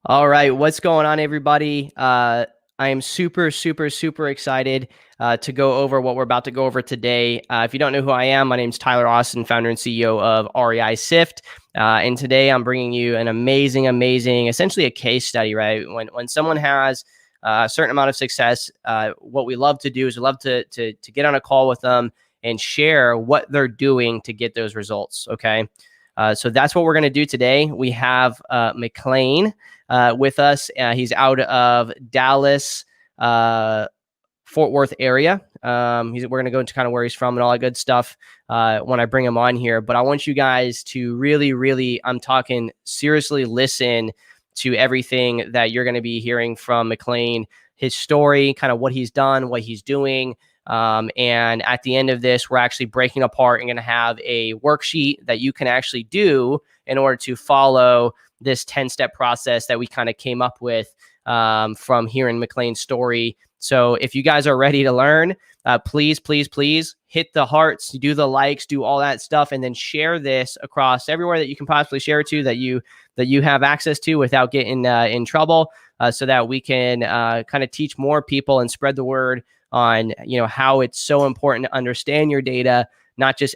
All right, what's going on, everybody? I am super excited to go over what we're about to go over today. If you don't know who I am, my name is Tyler Austin, founder and CEO of REI Sift. And today I'm bringing you an amazing, essentially a case study, right? When someone has a certain amount of success, what we love to do is we love to get on a call with them and share what they're doing to get those results, okay? So that's what we're going to do today. We have Mcklane with us. He's out of Dallas, Fort Worth area. We're going to go into kind of where he's from and all that good stuff when I bring him on here. But I want you guys to really, I'm talking seriously, listen to everything that you're going to be hearing from Mcklane, his story, kind of what he's done, what he's doing. And at the end of this, we're actually breaking apart and going to have a worksheet that you can actually do in order to follow this 10-step process that we kind of came up with from hearing Mcklane's story. So if you guys are ready to learn, please hit the hearts, do the likes, do all that stuff, and then share this across everywhere that you can possibly share it to, that you have access to without getting in trouble, so that we can kind of teach more people and spread the word on how it's so important to understand your data, not just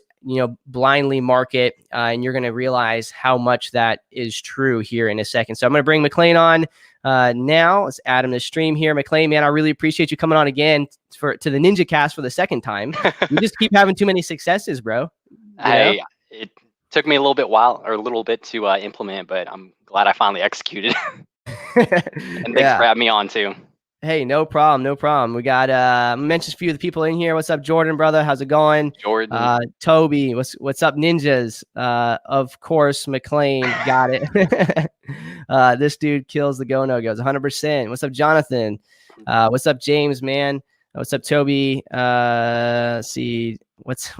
blindly market, and you're going to realize how much that is true here in a second. So I'm going to bring Mcklane on now. Let's add him to the stream here. Mcklane, man, I really appreciate you coming on again to the Ninja Cast for the second time. You just keep having too many successes, bro. Hey, it took me a little bit to implement, but I'm glad I finally executed. And thanks for having me on too. Hey, no problem. We got mentioned a few of the people in here. What's up, Jordan, brother? How's it going? Jordan. Toby, what's up, ninjas? Of course, Mcklane, got it. This dude kills the GoNoGos 100%. What's up, Jonathan? What's up, James, man? What's up, Toby? Let's see. What's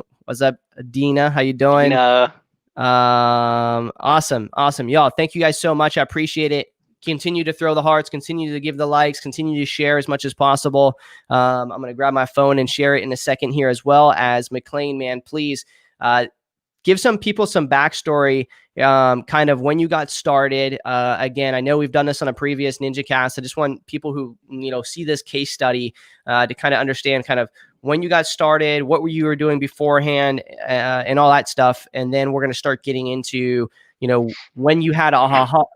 up, Dina? How you doing? Dina. Awesome. Y'all, thank you guys so much. I appreciate it. Continue to throw the hearts, continue to give the likes, continue to share as much as possible. I'm going to grab my phone and share it in a second here, as well as Mcklane, man, please give some people some backstory, kind of when you got started. Again, I know we've done this on a previous Ninja Cast. I just want people who, see this case study to kind of understand kind of when you got started, what you were doing beforehand, and all that stuff. And then we're going to start getting into when you had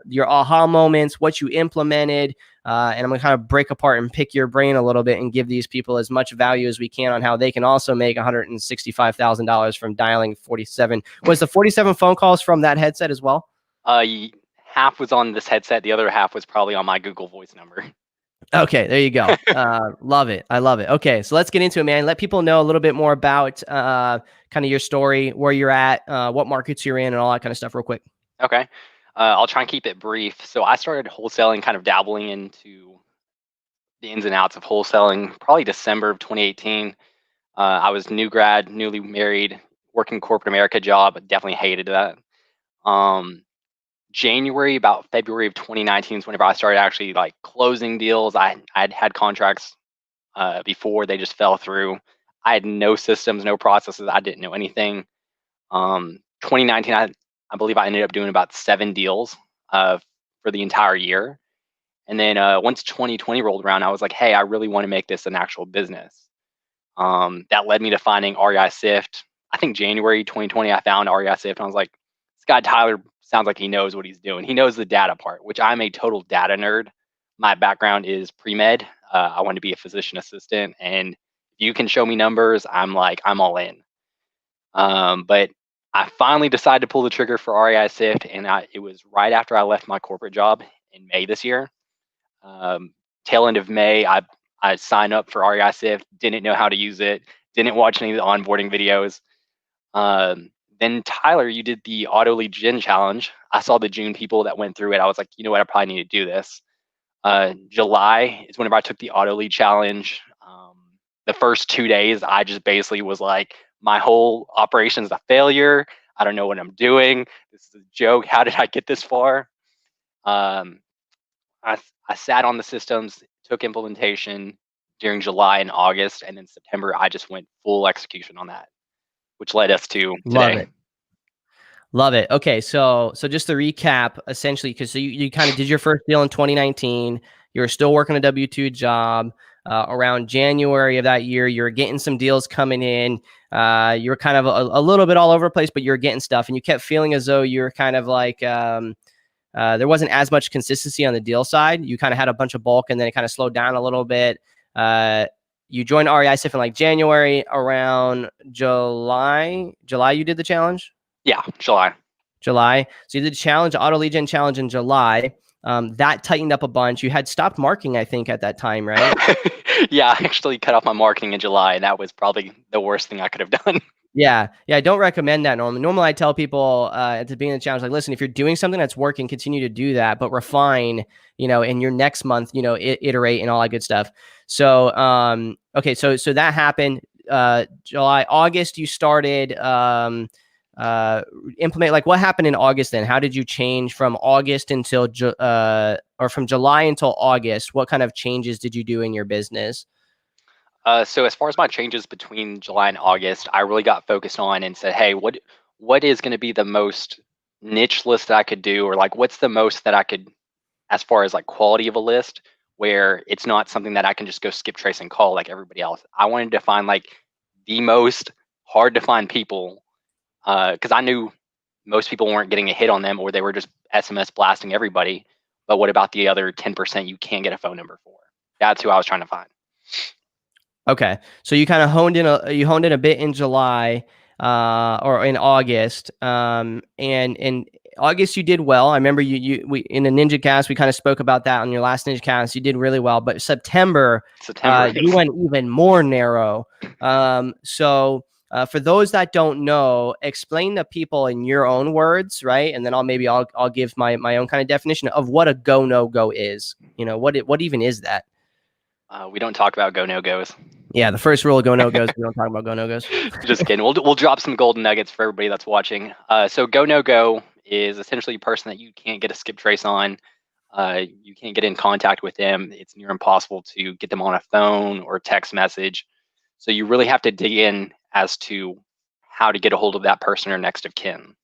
your aha moments, what you implemented, and I'm going to kind of break apart and pick your brain a little bit and give these people as much value as we can on how they can also make $165,000 from dialing 47. Was the 47 phone calls from that headset as well? Half was on this headset. The other half was probably on my Google Voice number. Okay, there you go. Love it. I love it. Okay, so let's get into it, man. Let people know a little bit more about kind of your story, where you're at, what markets you're in, and all that kind of stuff real quick. Okay. I'll try and keep it brief. So I started wholesaling, kind of dabbling into the ins and outs of wholesaling, probably December of 2018. I was new grad, newly married, working corporate America job. Definitely hated that. January, about February of 2019 is whenever I started actually like closing deals. I'd had contracts before, they just fell through. I had no systems, no processes. I didn't know anything. 2019, I believe I ended up doing about 7 deals for the entire year. And then once 2020 rolled around, I was like, hey, I really want to make this an actual business. That led me to finding REI Sift. I think January 2020, I found REI Sift, and I was like, this guy Tyler sounds like he knows what he's doing. He knows the data part, which I'm a total data nerd. My background is pre-med. I want to be a physician assistant, and if you can show me numbers, I'm all in. But I finally decided to pull the trigger for REI Sift, and it was right after I left my corporate job in May this year. Tail end of May, I signed up for REI Sift, didn't know how to use it, didn't watch any of the onboarding videos. Then Tyler, you did the auto lead gen challenge. I saw the June people that went through it. I was like, you know what, I probably need to do this. July is whenever I took the auto lead challenge. The first 2 days, I just basically was like, my whole operation is a failure. I don't know what I'm doing. This is a joke. How did I get this far? I sat on the systems, took implementation during July and August, and then September, I just went full execution on that, which led us to today. Love it. Okay, so just to recap, essentially, because you kind of did your first deal in 2019. You were still working a W-2 job. Around January of that year, you were getting some deals coming in. You were kind of a little bit all over the place, but you were getting stuff, and you kept feeling as though you were kind of like there wasn't as much consistency on the deal side. You kind of had a bunch of bulk, and then it kind of slowed down a little bit. You joined REI SIF in like January. Around July, you did the challenge. Yeah, July. July. So you did challenge, auto lead gen challenge in July. That tightened up a bunch. You had stopped marketing, I think, at that time, right? Yeah, I actually cut off my marketing in July, and that was probably the worst thing I could have done. Yeah. I don't recommend that normally. Normally, I tell people at the beginning of the challenge, like, listen, if you're doing something that's working, continue to do that, but refine, in your next month, iterate and all that good stuff. So, okay, so that happened. July, August, you started implement. Like, what happened in August then? How did you change from August until or from July until August? What kind of changes did you do in your business? So as far as my changes between July and August, I really got focused on and said, hey, what is going to be the most niche list that I could do, or like what's the most that I could, as far as like quality of a list, where it's not something that I can just go skip trace and call like everybody else. I wanted to find like the most hard to find people, because I knew most people weren't getting a hit on them, or they were just SMS blasting everybody. But what about the other 10% you can't get a phone number for? That's who I was trying to find. Okay, so you kind of honed in a bit in July, or in August, and in August you did well. I remember we in the Ninja Cast we kind of spoke about that on your last Ninja Cast. You did really well, but September, you went even more narrow. So for those that don't know, explain to people in your own words, right? And then I'll give my own kind of definition of what a go no go is. What even is that? We don't talk about go no goes. Yeah, the first rule of go no goes. We don't talk about go no goes. Just kidding. We'll drop some golden nuggets for everybody that's watching. So go no go is essentially a person that you can't get a skip trace on. You can't get in contact with them. It's near impossible to get them on a phone or text message. So you really have to dig in as to how to get a hold of that person or next of kin.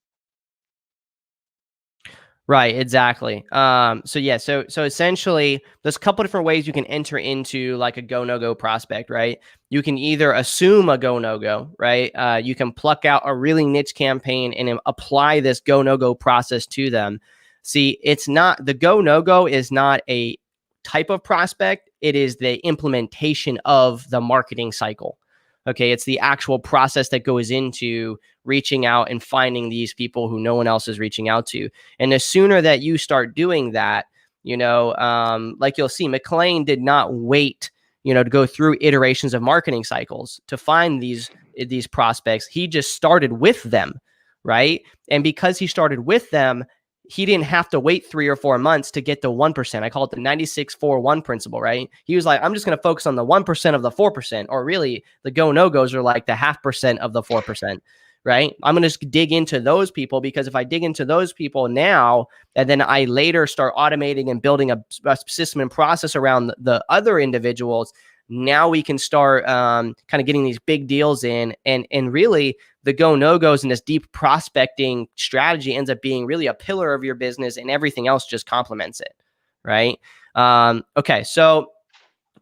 Right, exactly. So essentially there's a couple different ways you can enter into like a go no go prospect, right? You can either assume a go no go, right? You can pluck out a really niche campaign and apply this go no go process to them. See, it's not the go no go is not a type of prospect, it is the implementation of the marketing cycle. Okay, it's the actual process that goes into reaching out and finding these people who no one else is reaching out to. And the sooner that you start doing that, like you'll see, Mcklane did not wait, to go through iterations of marketing cycles to find these prospects. He just started with them, right? And because he started with them, he didn't have to wait 3 or 4 months to get the 1%. I call it the 96-4-1 principle, right? He was like, I'm just going to focus on the 1% of the 4%, or really the go no goes are like the 0.5% of the 4%, right? I'm going to dig into those people, because if I dig into those people now, and then I later start automating and building a system and process around the other individuals, now we can start kind of getting these big deals in, and really the go no goes and this deep prospecting strategy ends up being really a pillar of your business, and everything else just complements it, right? Okay, so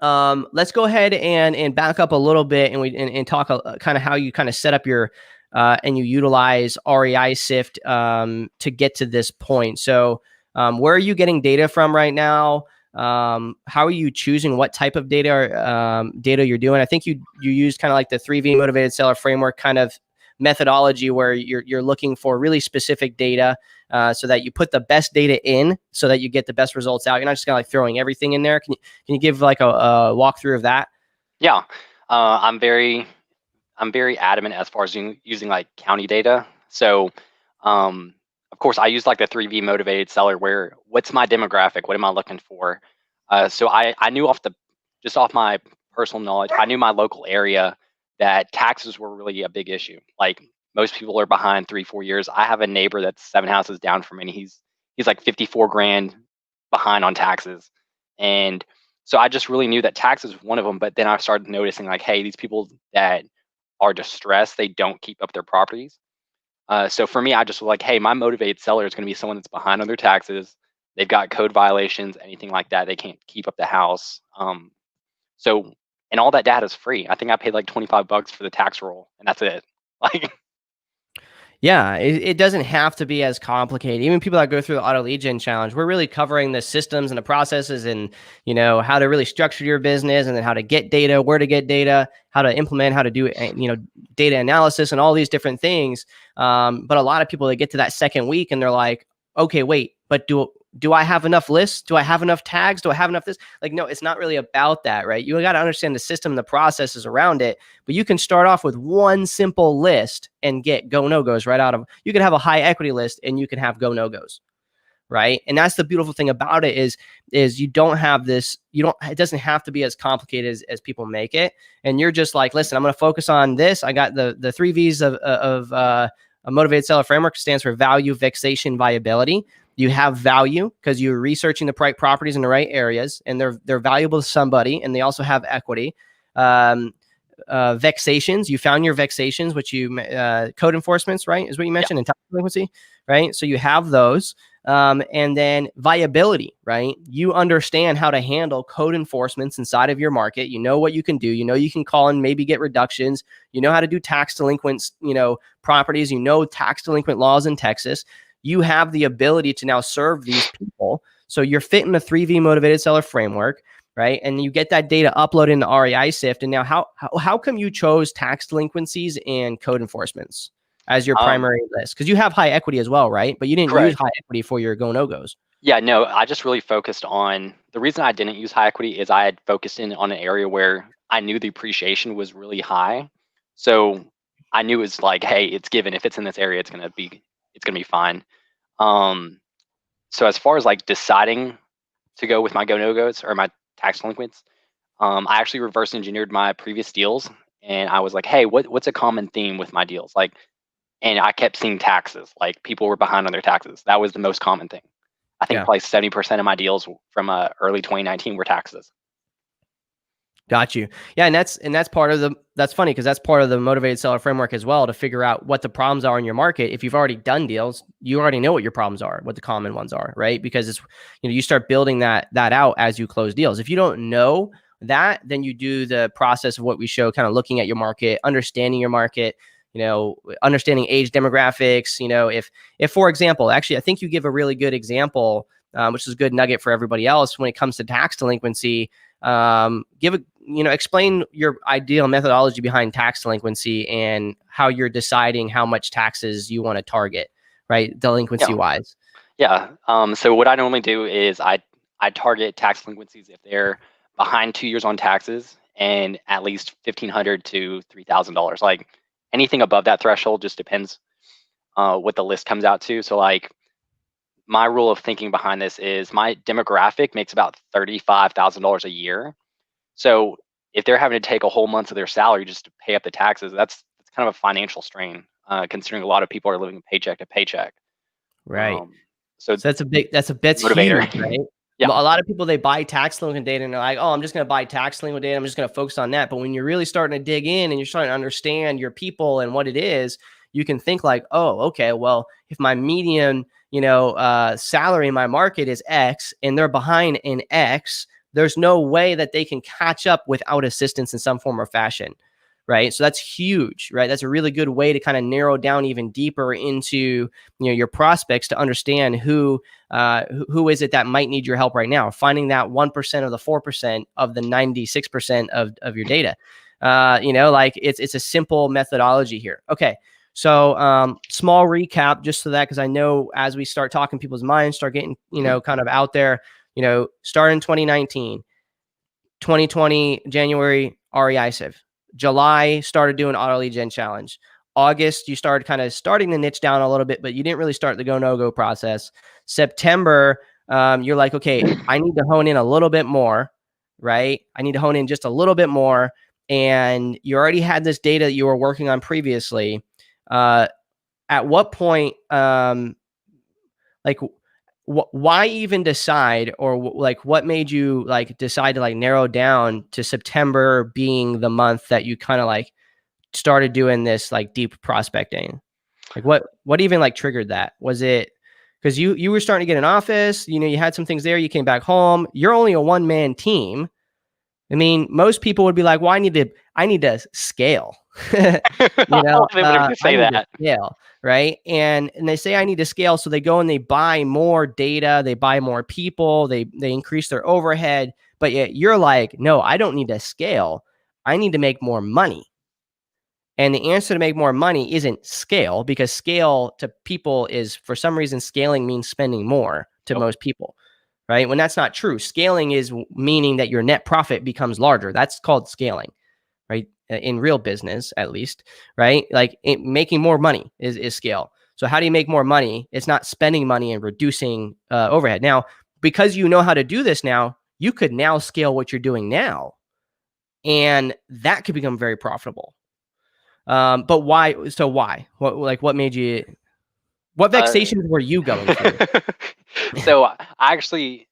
let's go ahead and back up a little bit, and talk kind of how you kind of set up your and you utilize REI SIFT to get to this point. So where are you getting data from right now? How are you choosing what type of data you're doing? I think you use kind of like the 3V motivated seller framework kind of methodology, where you're looking for really specific data, so that you put the best data in so that you get the best results out. You're not just kind of like throwing everything in there. Can you give like a walkthrough of that? Yeah, I'm very adamant as far as using like county data. So, of course, I use like the 3V motivated seller, where what's my demographic? What am I looking for? So I knew just off my personal knowledge, I knew my local area that taxes were really a big issue. Like most people are behind 3-4 years. I have a neighbor that's 7 houses down from me, and he's like 54 grand behind on taxes. And so I just really knew that taxes was one of them. But then I started noticing like, hey, these people that are distressed, they don't keep up their properties. So for me, I just was like, hey, my motivated seller is going to be someone that's behind on their taxes. They've got code violations, anything like that. They can't keep up the house. So, and all that data is free. I think I paid like 25 bucks for the tax roll, and that's it. Like, Yeah, it doesn't have to be as complicated. Even people that go through the auto lead gen challenge, we're really covering the systems and the processes and, how to really structure your business and then how to get data, where to get data, how to implement, how to do, data analysis and all these different things. But a lot of people, they get to that second week and they're like, okay, wait, but do I have enough lists? Do I have enough tags? Do I have enough this? Like, no, it's not really about that, right? You got to understand the system, the processes around it. But you can start off with one simple list and get go no goes right out of. You can have a high equity list and you can have go no goes, right? And that's the beautiful thing about it is you don't have this. You don't. It doesn't have to be as complicated as people make it. And you're just like, listen, I'm going to focus on this. I got the three V's of a motivated seller framework. Stands for value, vexation, viability. You have value because you're researching the right properties in the right areas, and they're valuable to somebody, and they also have equity. Vexations, you found your vexations, which you code enforcements, right, is what you mentioned, in tax delinquency, right? So you have those, and then viability, right? You understand how to handle code enforcements inside of your market. You know what you can do. You know you can call and maybe get reductions. You know how to do tax delinquents, properties. You know tax delinquent laws in Texas. You have the ability to now serve these people. So you're fitting the 3V motivated seller framework, right? And you get that data uploaded in the REI SIFT. And now how come you chose tax delinquencies and code enforcements as your primary list? Because you have high equity as well, right? But you didn't use high equity for your go-no-goes. Yeah, no, I just really focused on the reason I didn't use high equity is I had focused in on an area where I knew the appreciation was really high. So I knew it was like, hey, it's given. If it's in this area, it's gonna be fine. So as far as like deciding to go with my go-no-goes or my tax delinquents, I actually reverse engineered my previous deals, and I was like, hey, what's a common theme with my deals? Like, and I kept seeing taxes. Like people were behind on their taxes. That was the most common thing. I think probably 70% of my deals from early 2019 were taxes. Got you. Yeah, and that's part of that's funny because that's part of the motivated seller framework as well, to figure out what the problems are in your market. If you've already done deals, you already know what your problems are, what the common ones are, right? Because it's, you start building that out as you close deals. If you don't know that, then you do the process of what we show, kind of looking at your market, understanding your market, understanding age demographics. If for example, actually, I think you give a really good example, which is a good nugget for everybody else when it comes to tax delinquency. Explain your ideal methodology behind tax delinquency and how you're deciding how much taxes you want to target, right? Delinquency wise. Yeah. So what I normally do is I target tax delinquencies if they're behind 2 years on taxes and at least $1,500 to $3,000. Like anything above that threshold just depends what the list comes out to. So like my rule of thinking behind this is my demographic makes about $35,000 a year. So if they're having to take a whole month of their salary just to pay up the taxes, that's kind of a financial strain, considering a lot of people are living paycheck to paycheck. Right. So that's motivator. Huge, right? Yeah. A lot of people, they buy tax delinquent data and they're like, oh, I'm just going to buy tax delinquent data. I'm just going to focus on that. But when you're really starting to dig in and you're starting to understand your people and what it is, you can think like, oh, okay, well, if my median, salary in my market is X and they're behind in X, there's no way that they can catch up without assistance in some form or fashion. Right. So that's huge, right? That's a really good way to kind of narrow down even deeper into, your prospects to understand who is it that might need your help right now. Finding that 1% of the 4% of the 96% of your data. It's a simple methodology here. Okay. So small recap just so that, because I know as we start talking, people's minds start getting, kind of out there, start in 2019, 2020, January, REI SIV. July, started doing auto lead gen challenge. August, you started kind of starting to niche down a little bit, but you didn't really start the go-no-go process. September, you're like, okay, I need to hone in a little bit more, right? I need to hone in just a little bit more. And you already had this data that you were working on previously. At what point, why even decide, or what made you decide to narrow down to September being the month that you kind of started doing this deep prospecting? Like what even like triggered that? Was it because you were starting to get an office, you had some things there, you came back home, you're only a one-man team. I mean, most people would be like, well, I need to scale. I love it when they I say need to that. scale, right? And they say I need to scale, so they go and they buy more data, they buy more people, they increase their overhead, but yet you're like, no, I don't need to scale. I need to make more money. And the answer to make more money isn't scale, because scale to people is, for some reason, scaling means spending more to Nope. most people, right? When that's not true. Scaling is meaning that your net profit becomes larger. That's called scaling, right? In real business, at least, right? Like making more money is scale. So how do you make more money? It's not spending money and reducing overhead. Now, because you know how to do this now, you could now scale what you're doing now, and that could become very profitable. But why? So why? What made you? What Uh, vexations were you going through? so I actually,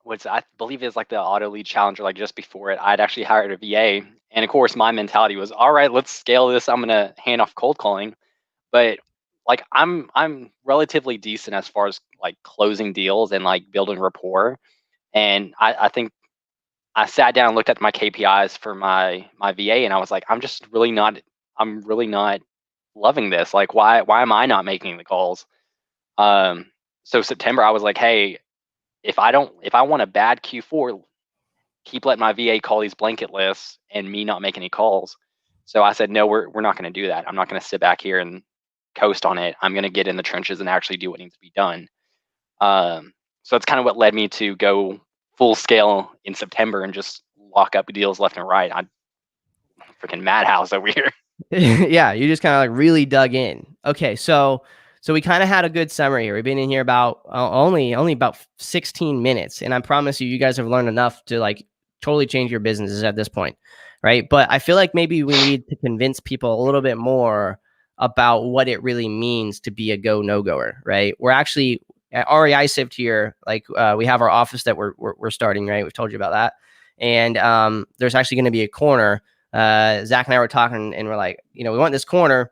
what's I believe is like the auto lead challenger, like just before it, I'd actually hired a VA, and of course my mentality was, all right, let's scale this. I'm gonna hand off cold calling, but like I'm relatively decent as far as like closing deals and like building rapport, and I think I sat down and looked at my KPIs for my VA, and I was like, I'm really not loving this. Like, why am I not making the calls? Um, so September, I was like, hey, if I want a bad Q4, keep letting my VA call these blanket lists and me not make any calls. So I said, no, we're not going to do that. I'm not going to sit back here and coast on it. I'm going to get in the trenches and actually do what needs to be done. So it's kind of what led me to go full scale in September and just lock up deals left and right. I'm freaking madhouse over here. Yeah, you just kind of like really dug in. Okay, so we kind of had a good summary here. We've been in here about only about 16 minutes, and I promise you, you guys have learned enough to like totally change your businesses at this point, right? But I feel like maybe we need to convince people a little bit more about what it really means to be a go no goer, right? We're actually at REI Sift here. Like we have our office that we're starting, right? We've told you about that, and there's actually going to be a corner. Zach and I were talking, and we're like, we want this corner,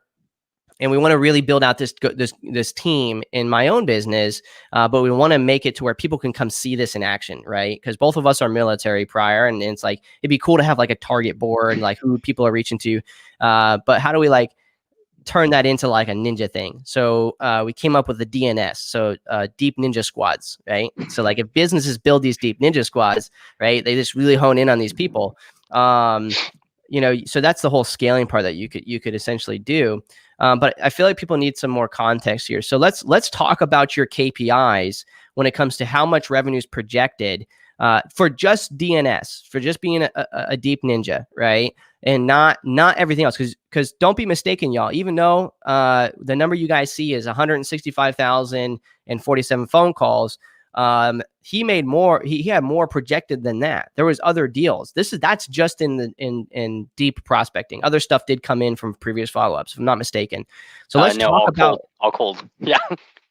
and we want to really build out this team in my own business, but we want to make it to where people can come see this in action, right? Because both of us are military prior, and it's like it'd be cool to have like a target board, like who people are reaching to. But how do we like turn that into like a ninja thing? So we came up with the DNS, so deep ninja squads, right? So like if businesses build these deep ninja squads, right, they just really hone in on these people. So that's the whole scaling part that you could essentially do. But I feel like people need some more context here. So let's talk about your KPIs when it comes to how much revenue is projected for just DNS, for just being a deep ninja, right? And not everything else, because don't be mistaken, y'all. Even though the number you guys see is 165,047 phone calls, he made more. He had more projected than that. There was other deals. That's just in deep prospecting. Other stuff did come in from previous follow-ups, if I'm not mistaken. So let's No, talk all about. cold, all cold. Yeah,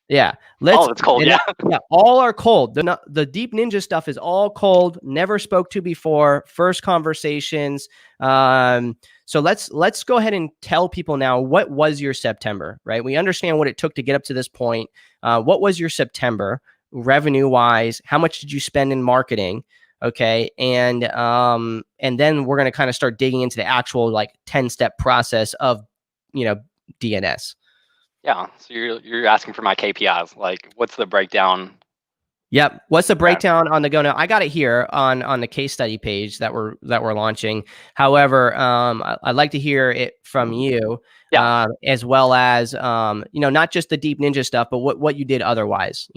Yeah, all of it's cold. Yeah. yeah, all are cold. The deep ninja stuff is all cold. Never spoke to before. First conversations. So let's go ahead and tell people now, what was your September, right? We understand what it took to get up to this point. What was your September revenue wise? How much did you spend in marketing? Okay, and then we're gonna kind of start digging into the actual like 10-step process of DNS. Yeah. So you're asking for my KPIs. Like, what's the breakdown? Yep. What's the Okay. breakdown on the Go Now? I got it here on the case study page that we're launching. However, I'd like to hear it from you, Yeah. as well as not just the deep ninja stuff, but what you did otherwise.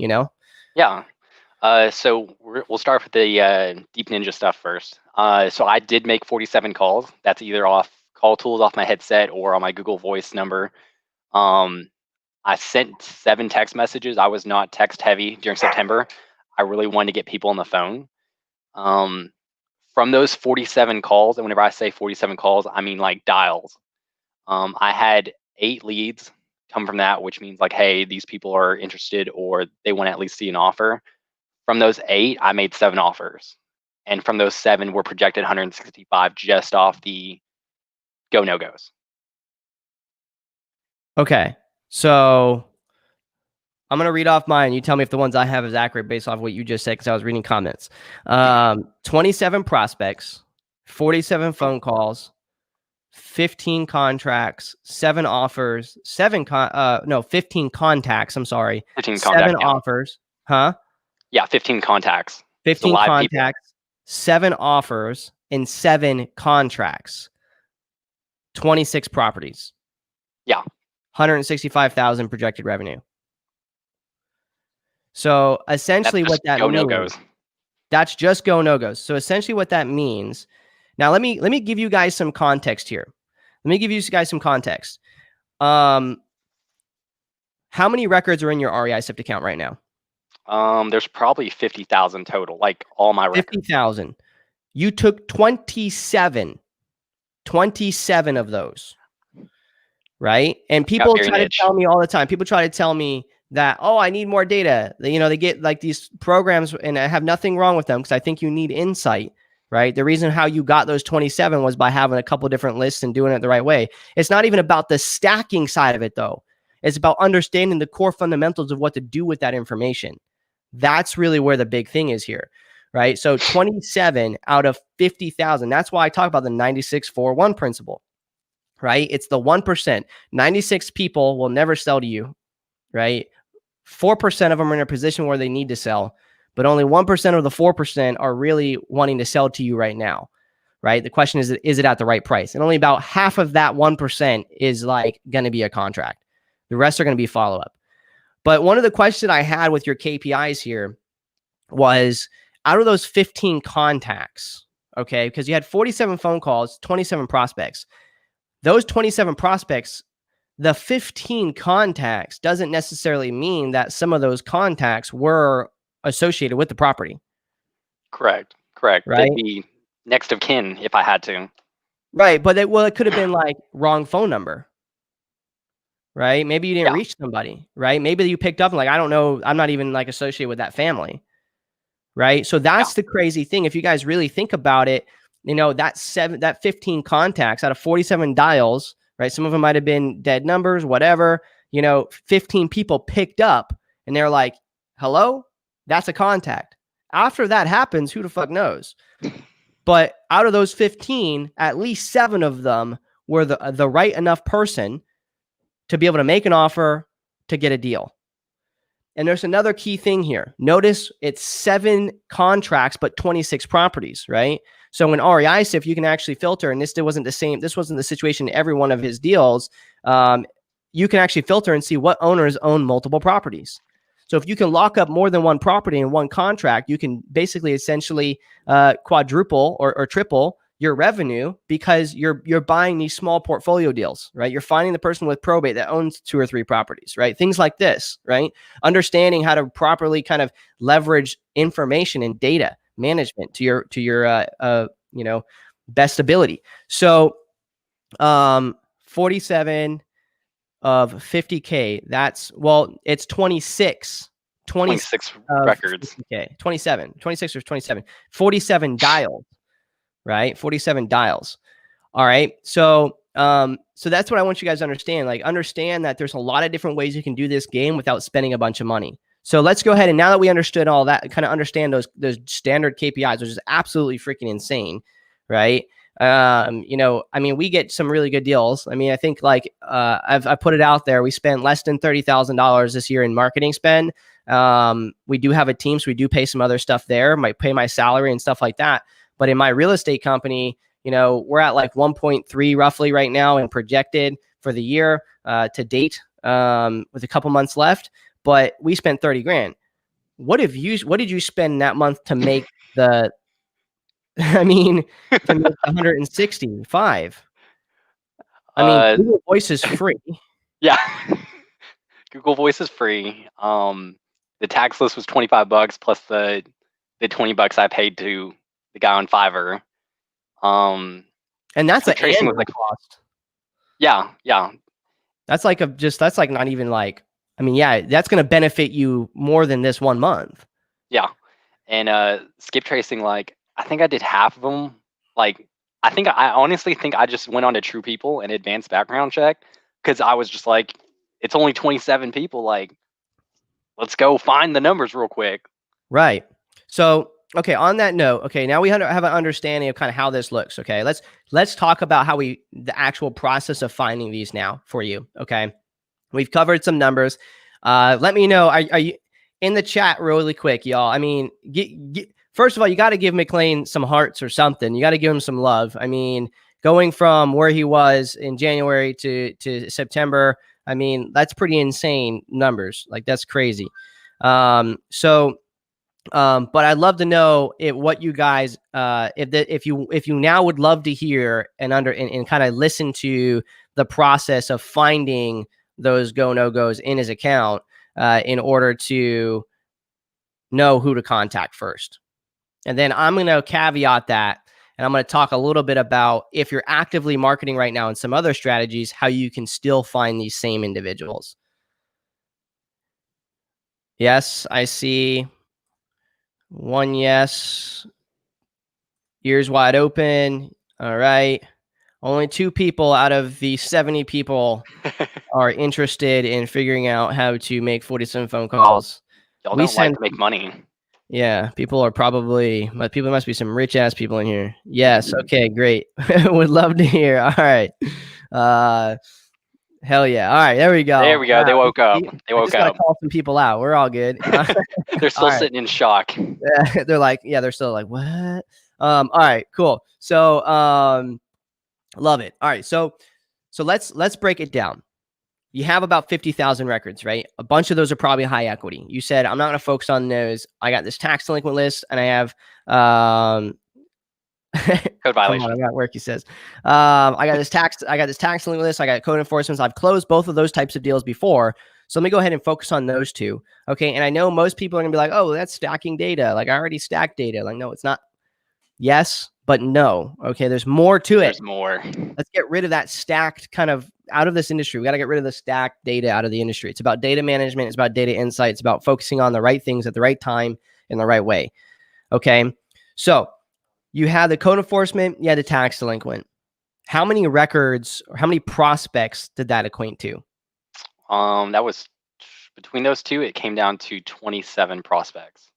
Yeah. So we'll start with the Deep Ninja stuff first. So I did make 47 calls. That's either off call tools off my headset or on my Google Voice number. Um, I sent 7 text messages. I was not text heavy during September. I really wanted to get people on the phone. Um, from those 47 calls, and whenever I say 47 calls, I mean like dials. I had 8 leads come from that, which means like, hey, these people are interested or they want to at least see an offer. From those 8, I made 7 offers. And from those 7, we're projected 165 just off the go no goes. Okay. So I'm going to read off mine. You tell me if the ones I have is accurate based off what you just said, because I was reading comments. 27 prospects, 47 phone calls, 15 contracts, 7 offers, 15 contacts. I'm sorry. 15 7 contacts. Yeah. offers. Huh? Yeah, 15 contacts. 15 live contacts, people. 7 offers, and 7 contracts. 26 properties. Yeah. 165,000 projected revenue. So essentially what that means, that's just GoNoGos. So essentially what that means, now let me give you guys some context here. Let me give you guys some context. How many records are in your REI SIFT account right now? There's probably 50,000 total, like all my records. 50,000. You took 27 of those, right? And people try to tell me all the time. People try to tell me that, oh, I need more data. You know, they get like these programs, and I have nothing wrong with them because I think you need insight, right? The reason how you got those 27 was by having a couple different lists and doing it the right way. It's not even about the stacking side of it, though. It's about understanding the core fundamentals of what to do with that information. That's really where the big thing is here, right? So 27 out of 50,000. That's why I talk about the 96-4-1 principle, right? It's the 1%. 96 people will never sell to you, right? 4% of them are in a position where they need to sell, but only 1% of the 4% are really wanting to sell to you right now, right? The question is it at the right price? And only about half of that 1% is like going to be a contract. The rest are going to be follow-up. But one of the questions I had with your KPIs here was, out of those 15 contacts, okay, because you had 47 phone calls, 27 prospects. Those 27 prospects, the 15 contacts doesn't necessarily mean that some of those contacts were associated with the property. Correct. Right? They'd be next of kin if I had to. Right. But it could have been like wrong phone number. Right? Maybe you didn't reach somebody, right? Maybe you picked up and like, I don't know, I'm not even like associated with that family. Right? So that's the crazy thing. If you guys really think about it, you know, that 15 contacts out of 47 dials, right? Some of them might have been dead numbers, whatever, you know, 15 people picked up and they're like, hello, that's a contact. After that happens, who the fuck knows? But out of those 15, at least 7 of them were the right enough person to be able to make an offer to get a deal. And there's another key thing here. Notice it's 7 contracts, but 26 properties, right? So in REI SIFT, you can actually filter, and this wasn't the situation in every one of his deals. You can actually filter and see what owners own multiple properties. So if you can lock up more than one property in one contract, you can basically essentially quadruple or triple your revenue, because you're buying these small portfolio deals, right? You're finding the person with probate that owns 2 or 3 properties, right? Things like this, right? Understanding how to properly kind of leverage information and data management to your you know, best ability. So 47 of 50K, it's 26 records. Okay, 26 or 27, 47 dials. Right? 47 dials. All right. So that's what I want you guys to understand. Like, understand that there's a lot of different ways you can do this game without spending a bunch of money. So let's go ahead, and now that we understood all that, kind of understand those standard KPIs, which is absolutely freaking insane, right? You know, I mean, we get some really good deals. I mean, I think like I put it out there. We spent less than $30,000 this year in marketing spend. We do have a team, so we do pay some other stuff there. Might pay my salary and stuff like that. But in my real estate company, you know, we're at like 1.3 roughly right now and projected for the year to date, with a couple months left. But we spent 30 grand. What did you spend that month to make to make 165? I mean, Google Voice is free. Yeah. Google Voice is free. The tax list was $25 plus the $20 I paid to the guy on Fiverr. And that's an annual cost. Yeah. That's like not even like, I mean, yeah, that's going to benefit you more than this 1 month. Yeah. And skip tracing, like, I think I did half of them. Like, I honestly think I just went on to True People and advanced background check, because I was just like, it's only 27 people. Like, let's go find the numbers real quick. Right. So, okay, on that note, okay, now we have an understanding of kind of how this looks. Okay, let's talk about how the actual process of finding these now for you. Okay, we've covered some numbers. Let me know. Are you in the chat really quick, y'all? I mean, first of all, you got to give Mcklane some hearts or something. You got to give him some love. I mean, going from where he was in January to September, I mean, that's pretty insane numbers. Like, that's crazy. But I'd love to know what you guys, if you now would love to hear and kind of listen to the process of finding those go-no-goes in his account in order to know who to contact first. And then I'm going to caveat that, and I'm going to talk a little bit about if you're actively marketing right now and some other strategies, how you can still find these same individuals. Yes, I see. One yes. Ears wide open. All right. Only 2 people out of the 70 people are interested in figuring out how to make 47 phone calls. Y'all We don't like sent, to make money. yeah, people must be some rich ass people in here. Yes. Okay, great. Would love to hear. All right. Hell yeah. All right. There we go. There we go. Wow. They woke up. I just got to call some people out. We're all good. They're still all right. sitting in shock. They're like, yeah, they're still like, what? All right, cool. So, love it. All right. So let's break it down. You have about 50,000 records, right? A bunch of those are probably high equity. You said, I'm not going to focus on those. I got this tax delinquent list and I have, Code violation. I'm at work, he says. I got this tax delinquent list. I got code enforcements. I've closed both of those types of deals before. So let me go ahead and focus on those 2. Okay. And I know most people are gonna be like, oh, that's stacking data. Like, I already stacked data. Like, no, it's not. Yes, but no. Okay. There's more to it. There's more. Let's get rid of that stacked kind of out of this industry. We got to get rid of the stacked data out of the industry. It's about data management. It's about data insights. It's about focusing on the right things at the right time in the right way. Okay. So you had the code enforcement, you had the tax delinquent. How many records or how many prospects did that equate to? That was between those 2, it came down to 27 prospects.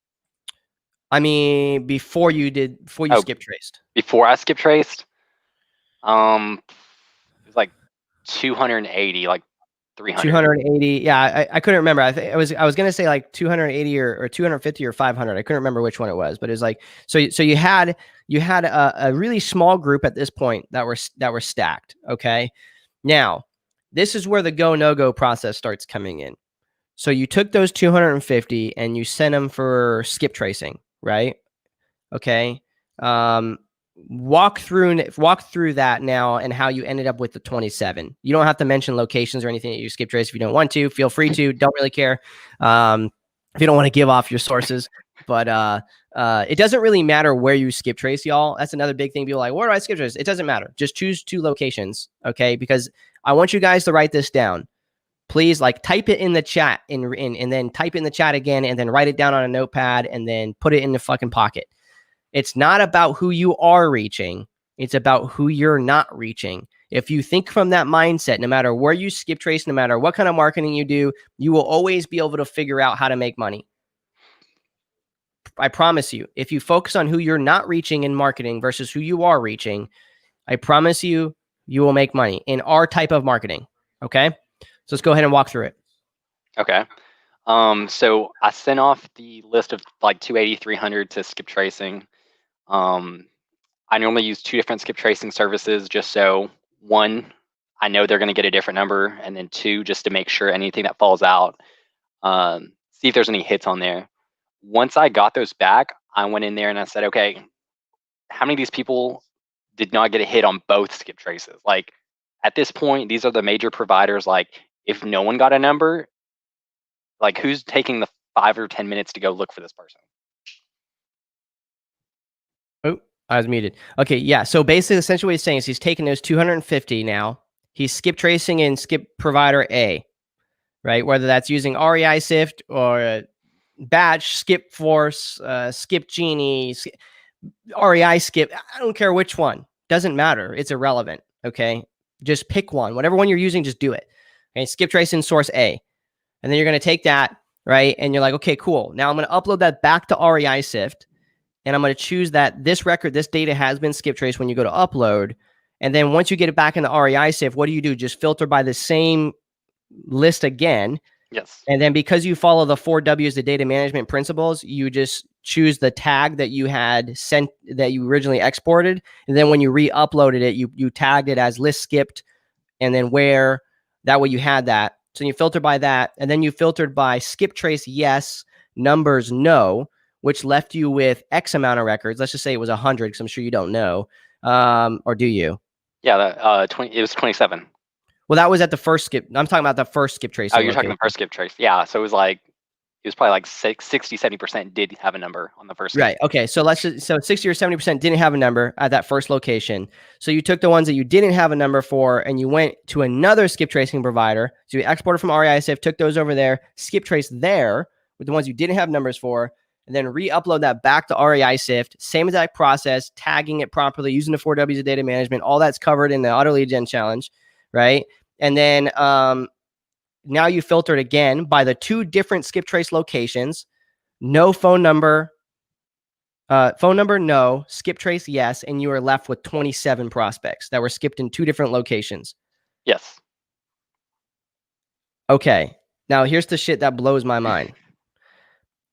I mean, before you skip traced. Before I skip traced, it was like 280, like 300. 280. Yeah, I couldn't remember. I was gonna say like 280 or 250 or 500. I couldn't remember which one it was, but it was like so you had a really small group at this point that were stacked. Okay, now this is where the go-no-go process starts coming in. So you took those 250 and you sent them for skip tracing, right? Okay. Walk through that now and how you ended up with the 27. You don't have to mention locations or anything that you skip trace if you don't want to. Feel free to. Don't really care. If you don't want to give off your sources, but it doesn't really matter where you skip trace, y'all. That's another big thing. People are like, where do I skip trace? It doesn't matter. Just choose 2 locations, okay? Because I want you guys to write this down. Please, like, type it in the chat and then type in the chat again and then write it down on a notepad and then put it in the fucking pocket. It's not about who you are reaching. It's about who you're not reaching. If you think from that mindset, no matter where you skip trace, no matter what kind of marketing you do, you will always be able to figure out how to make money. I promise you, if you focus on who you're not reaching in marketing versus who you are reaching, I promise you, you will make money in our type of marketing. Okay. So let's go ahead and walk through it. Okay. So I sent off the list of like 280, 300 to skip tracing. I normally use 2 different skip tracing services just so, 1, I know they're going to get a different number, and then 2, just to make sure anything that falls out, see if there's any hits on there. Once I got those back, I went in there and I said, okay, how many of these people did not get a hit on both skip traces? Like, at this point, these are the major providers. Like, if no one got a number, like, who's taking the 5 or 10 minutes to go look for this person? Oh, I was muted. Okay, yeah. So basically, essentially what he's saying is he's taking those 250 now. He's skip tracing in skip provider A, right? Whether that's using REI Sift or Batch, Skip Force, Skip Genie, REI Skip. I don't care which one. Doesn't matter. It's irrelevant. Okay. Just pick one. Whatever one you're using, just do it. Okay, skip trace in source A. And then you're going to take that, right? And you're like, okay, cool. Now I'm going to upload that back to REI Sift. And I'm going to choose that this record, this data has been skip traced when you go to upload. And then once you get it back in the REI Sift, what do? Just filter by the same list again. Yes. And then because you follow the 4 W's, the data management principles, you just choose the tag that you had sent, that you originally exported. And then when you re-uploaded it, you tagged it as list skipped, and then where, that way you had that. So you filter by that. And then you filtered by skip trace yes, numbers no, which left you with X amount of records. Let's just say it was 100, because I'm sure you don't know. Or do you? Yeah, it was 27. Well, that was at the first skip. I'm talking about the first skip trace. Oh, you're talking about the first skip trace. Yeah, so it was probably like 60, 70% did have a number on the first skip. Right. Okay. So so 60 or 70% didn't have a number at that first location. So you took the ones that you didn't have a number for, and you went to another skip tracing provider. So you exported from REI Sift, took those over there, skip trace there with the ones you didn't have numbers for, and then re-upload that back to REI Sift. Same exact process, tagging it properly, using the 4 W's of data management. All that's covered in the auto lead gen challenge, right? And then now you filtered again by the 2 different skip trace locations. No phone number, no, skip trace yes, and you are left with 27 prospects that were skipped in 2 different locations. Yes. Okay, now here's the shit that blows my mind,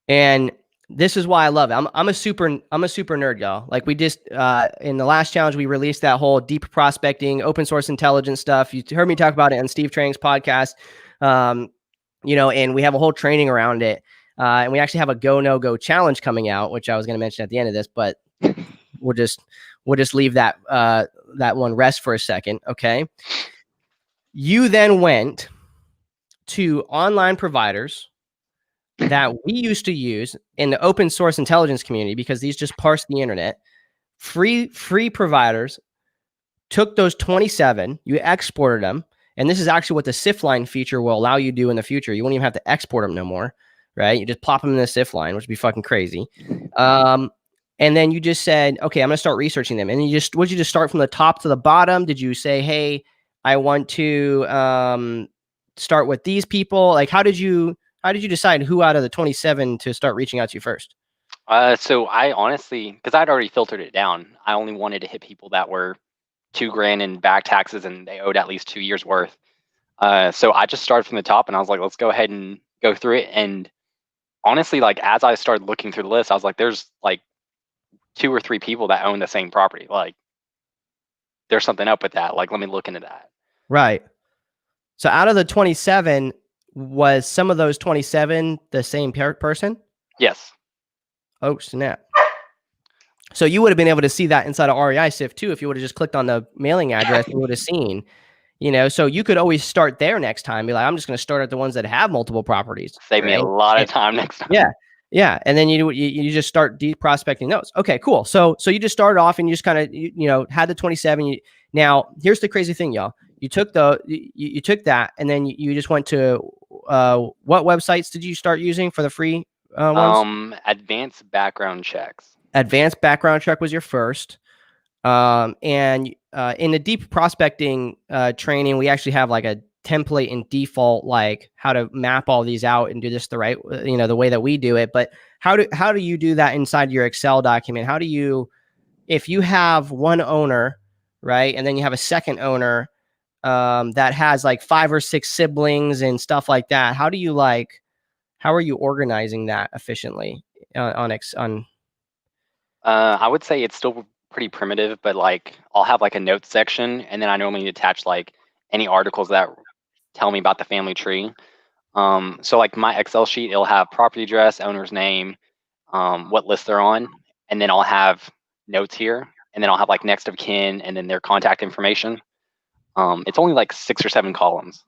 and this is why I love it. I'm a super nerd, y'all. Like, we just in the last challenge, we released that whole deep prospecting, open source intelligence stuff. You heard me talk about it on Steve Trang's podcast, and we have a whole training around it. And we actually have a GoNoGo challenge coming out, which I was going to mention at the end of this, but we'll just leave that one rest for a second. Okay. You then went to online providers that we used to use in the open source intelligence community, because these just parse the internet. Free providers, took those 27, you exported them. And this is actually what the SIF line feature will allow you to do in the future. You won't even have to export them no more, right? You just plop them in the SIF line, which would be fucking crazy. And then you just said, okay, I'm going to start researching them. And would you just start from the top to the bottom? Did you say, hey, I want to start with these people? Like, how did you decide who out of the 27 to start reaching out to you first? So I honestly, because I'd already filtered it down, I only wanted to hit people that were $2,000 in back taxes and they owed at least 2 years worth. So I just started from the top, and I was like, let's go ahead and go through it. And honestly, like, as I started looking through the list, I was like, there's like 2 or 3 people that own the same property. Like, there's something up with that. Like, let me look into that. Right. So out of the 27, was some of those 27 the same person? Yes. Oh, snap. So you would have been able to see that inside of REI Sift too, if you would have just clicked on the mailing address, you would have seen, so you could always start there next time. Be like, I'm just going to start at the ones that have multiple properties. Save me a lot of time next time. Yeah. Yeah. And then you just start deep prospecting those. Okay, cool. So you just started off and you just kind of, had the 27. Now here's the crazy thing, y'all. You took you took that, and then you just went to, what websites did you start using for the free ones? Advanced background checks. Advanced background check was your first. And in the deep prospecting training, we actually have like a template in default, like how to map all these out and do this the right, the way that we do it. But how do you do that inside your Excel document? How do you, if you have one owner, right, and then you have a second owner that has like 5 or 6 siblings and stuff like that, how are you organizing that efficiently on I would say it's still pretty primitive, but like, I'll have like a notes section, and then I normally attach like any articles that tell me about the family tree. So like my Excel sheet, it'll have property address, owner's name, what list they're on, and then I'll have notes here, and then I'll have like next of kin, and then their contact information. It's only like 6 or 7 columns,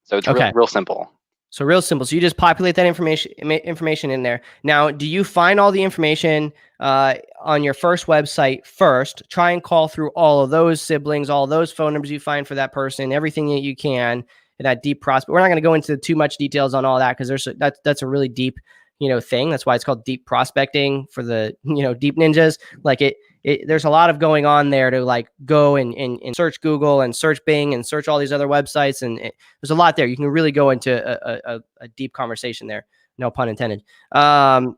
so it's real simple. So real simple. So you just populate that information in there. Now, do you find all the information on your first website first? Try and call through all of those siblings, all those phone numbers you find for that person, everything that you can in that deep prospect. We're not going to go into too much details on all that, because that's a really deep, thing. That's why it's called deep prospecting for the, deep ninjas. Like, it there's a lot of going on there to like go and search Google and search Bing and search all these other websites. And there's a lot there. You can really go into a deep conversation there. No pun intended. Kind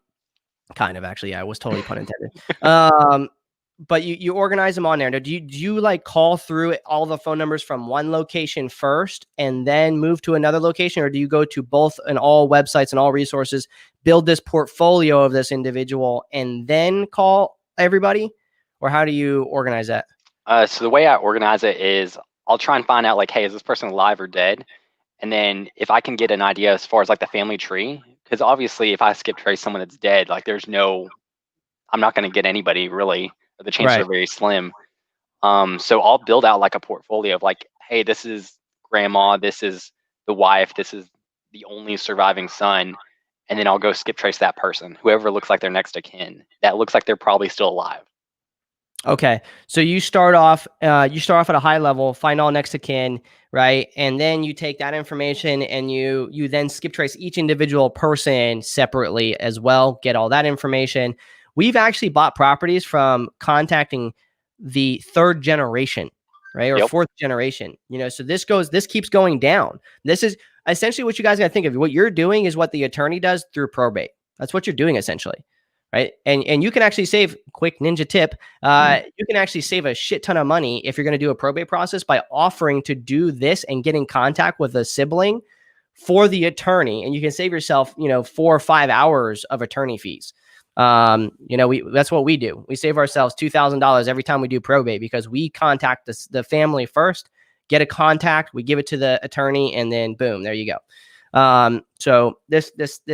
of actually. Yeah, it was totally pun intended. But you organize them on there. Now, do you like call through all the phone numbers from one location first and then move to another location, or do you go to both and all websites and all resources, build this portfolio of this individual, and then call everybody? Or how do you organize that? So the way I organize it is I'll try and find out like, hey, is this person alive or dead? And then if I can get an idea as far as like the family tree, because obviously if I skip trace someone that's dead, like I'm not going to get anybody really, or the chances Right. are very slim. So I'll build out like a portfolio of like, hey, this is grandma, this is the wife, this is the only surviving son. And then I'll go skip trace that person, whoever looks like their next of kin, that looks like they're probably still alive. Okay. So you start off at a high level, find all next of kin, right? And then you take that information and you then skip trace each individual person separately as well, get all that information. We've actually bought properties from contacting the third generation, right? Or Yep. fourth generation. So this keeps going down. This is essentially what you guys got to think of. What you're doing is what the attorney does through probate. That's what you're doing essentially. Right. And you can actually save, quick ninja tip. You can actually save a shit ton of money if you're going to do a probate process by offering to do this and get in contact with a sibling for the attorney. And you can save yourself, 4 or 5 hours of attorney fees. That's what we do. We save ourselves $2,000 every time we do probate because we contact the family first, get a contact, we give it to the attorney, and then boom, there you go. So this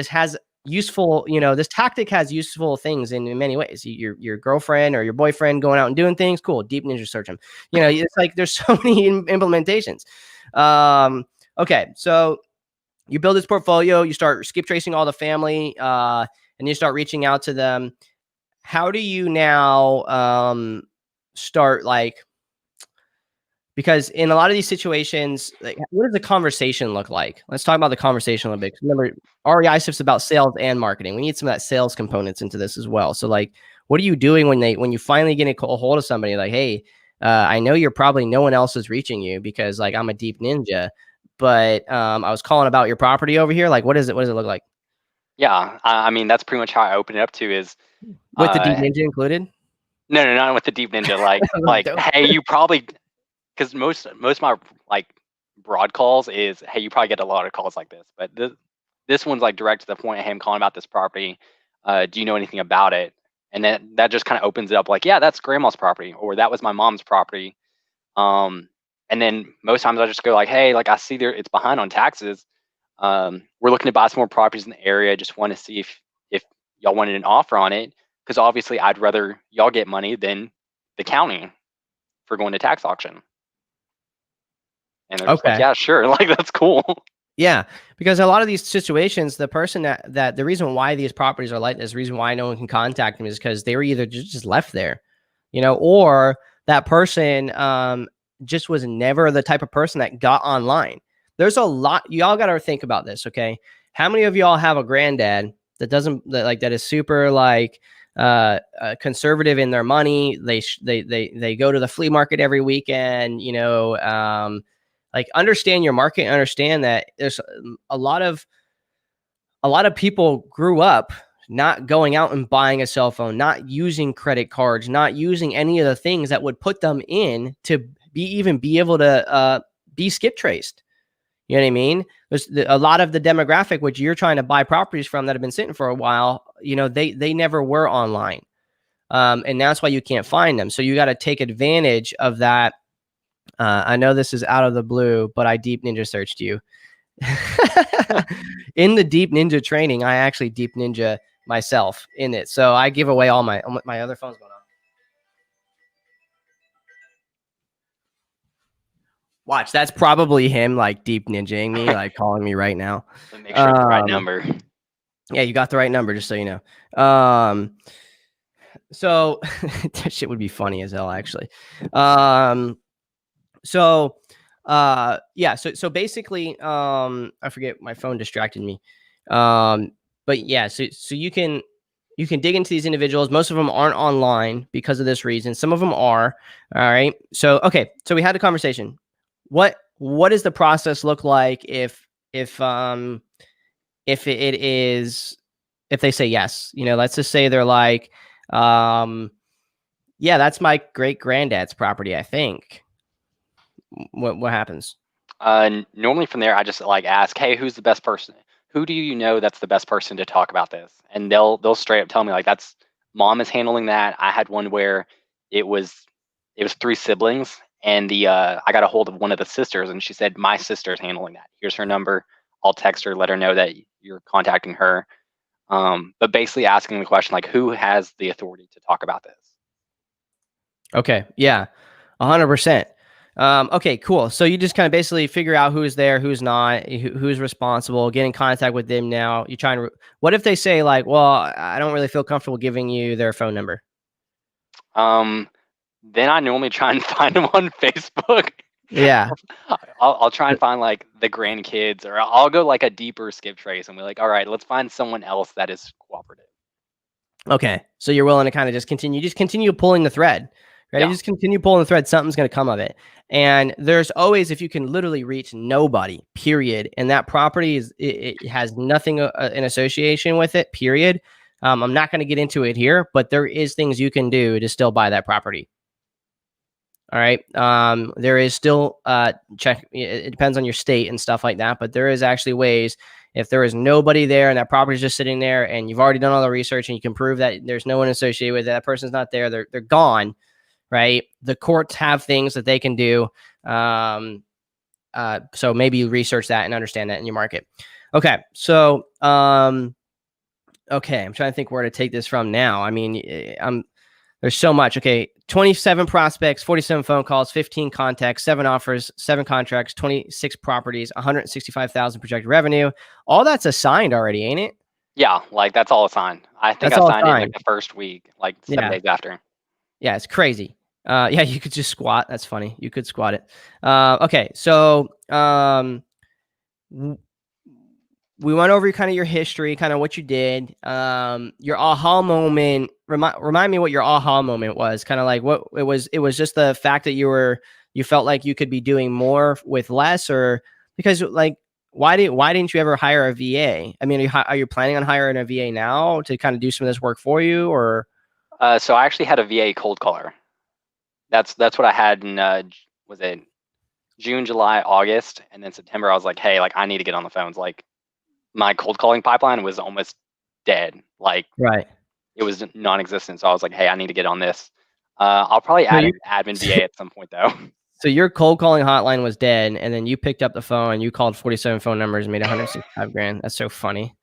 has useful, this tactic has useful things in many ways. Your girlfriend or your boyfriend going out and doing things, cool, deep ninja search them. It's like there's so many implementations. Okay, so you build this portfolio, you start skip tracing all the family, and you start reaching out to them. How do you now start like? Because in a lot of these situations, like, what does the conversation look like? Let's talk about the conversation a little bit. Remember, REI stuff's about sales and marketing. We need some of that sales components into this as well. So, like, what are you doing when you finally get a hold of somebody? Like, hey, I know you're probably no one else is reaching you because like I'm a deep ninja, but I was calling about your property over here. Like, what does it look like Yeah, I mean that's pretty much how I open it up to is with the deep ninja included? no, not with the deep ninja. Like hey, you probably, because most of my like broad calls is, hey, you probably get a lot of calls like this, but this one's like direct to the point. Hey, I'm calling about this property. Do you know anything about it? And then that just kind of opens it up. Like, yeah, that's grandma's property, or that was my mom's property. And then most times I just go like, hey, like I see it's behind on taxes. We're looking to buy some more properties in the area. Just want to see if y'all wanted an offer on it, because obviously I'd rather y'all get money than the county for going to tax auction. And they're just like, Okay. yeah, sure. Like, that's cool. Yeah, because a lot of these situations, the person that the reason why these properties are like this, the reason why no one can contact them is because they were either just left there, or that person just was never the type of person that got online. There's a lot. Y'all got to think about this, okay? How many of y'all have a granddad that is super like conservative in their money? They go to the flea market every weekend, like understand your market and understand that there's a lot of people grew up not going out and buying a cell phone, not using credit cards, not using any of the things that would put them in to be able to be skip traced. You know what I mean? There's a lot of the demographic which you're trying to buy properties from that have been sitting for a while, they never were online. And that's why you can't find them. So you got to take advantage of that. I know this is out of the blue, but I deep ninja searched you. In the deep ninja training, I actually deep ninja myself in it. So I give away all my other phone's going on. Watch, that's probably him like deep ninjaing me, like calling me right now. But make sure it's the right number. Yeah, you got the right number, just so you know. So that shit would be funny as hell, actually. So basically, I forget, my phone distracted me. But yeah, so you can You can dig into these individuals. Most of them aren't online because of this reason. Some of them are. All right. So, okay. So we had a conversation. What does the process look like if it is, if they say yes? Let's just say they're like, yeah, that's my great granddad's property, I think. What happens? Normally from there, I just like ask, hey, who's the best person? Who do you know that's the best person to talk about this? And they'll straight up tell me like, that's mom is handling that. I had one where it was 3 siblings, and I got a hold of one of the sisters, and she said, my sister's handling that. Here's her number. I'll text her, let her know that you're contacting her. But basically asking the question like, who has the authority to talk about this? Okay. Yeah. 100%. Okay, cool. So you just kind of basically figure out who's there, who's not, who's responsible, get in contact with them now. You try and, what if they say like, well, I don't really feel comfortable giving you their phone number? Then I normally try and find them on Facebook. Yeah. I'll try and find like the grandkids, or I'll go like a deeper skip trace and be like, all right, let's find someone else that is cooperative. Okay. So you're willing to kind of just continue pulling the thread, right? Yeah. Just continue pulling the thread. Something's going to come of it. And there's always, if you can literally reach nobody, period, and that property it has nothing in association with it, period. I'm not going to get into it here, but there is things you can do to still buy that property. All right. There is still check. It depends on your state and stuff like that, but there is actually ways. If there is nobody there and that property is just sitting there, and you've already done all the research and you can prove that there's no one associated with it, that person's not there, they're gone, right? The courts have things that they can do. So maybe you research that and understand that in your market. Okay. So, okay. I'm trying to think where to take this from now. I mean, there's so much. Okay. 27 prospects, 47 phone calls, 15 contacts, 7 offers, 7 contracts, 26 properties, 165,000 projected revenue. All that's assigned already, ain't it? Yeah, like that's all assigned. I think That's I all signed it assigned. like the first week, like 7 days after. Yeah, it's crazy. Yeah, you could just squat. That's funny. You could squat it. Okay, so we went over kind of your history, kind of what you did. Your aha moment. Remind me what your aha moment was. Kind of like what it was. It was just the fact that you felt like you could be doing more with less, or because like why didn't you ever hire a VA? I mean, are you planning on hiring a VA now to kind of do some of this work for you, or? So I actually had a VA cold caller. That's what I had in was it June, July, August, and then September. I was like, hey, like I need to get on the phones. Like my cold calling pipeline was almost dead. Like Right. it was non-existent. So I was like, hey, I need to get on this. I'll probably add an admin VA at some point though. So your cold calling hotline was dead, and then you picked up the phone and you called 47 phone numbers and made 165 grand. That's so funny.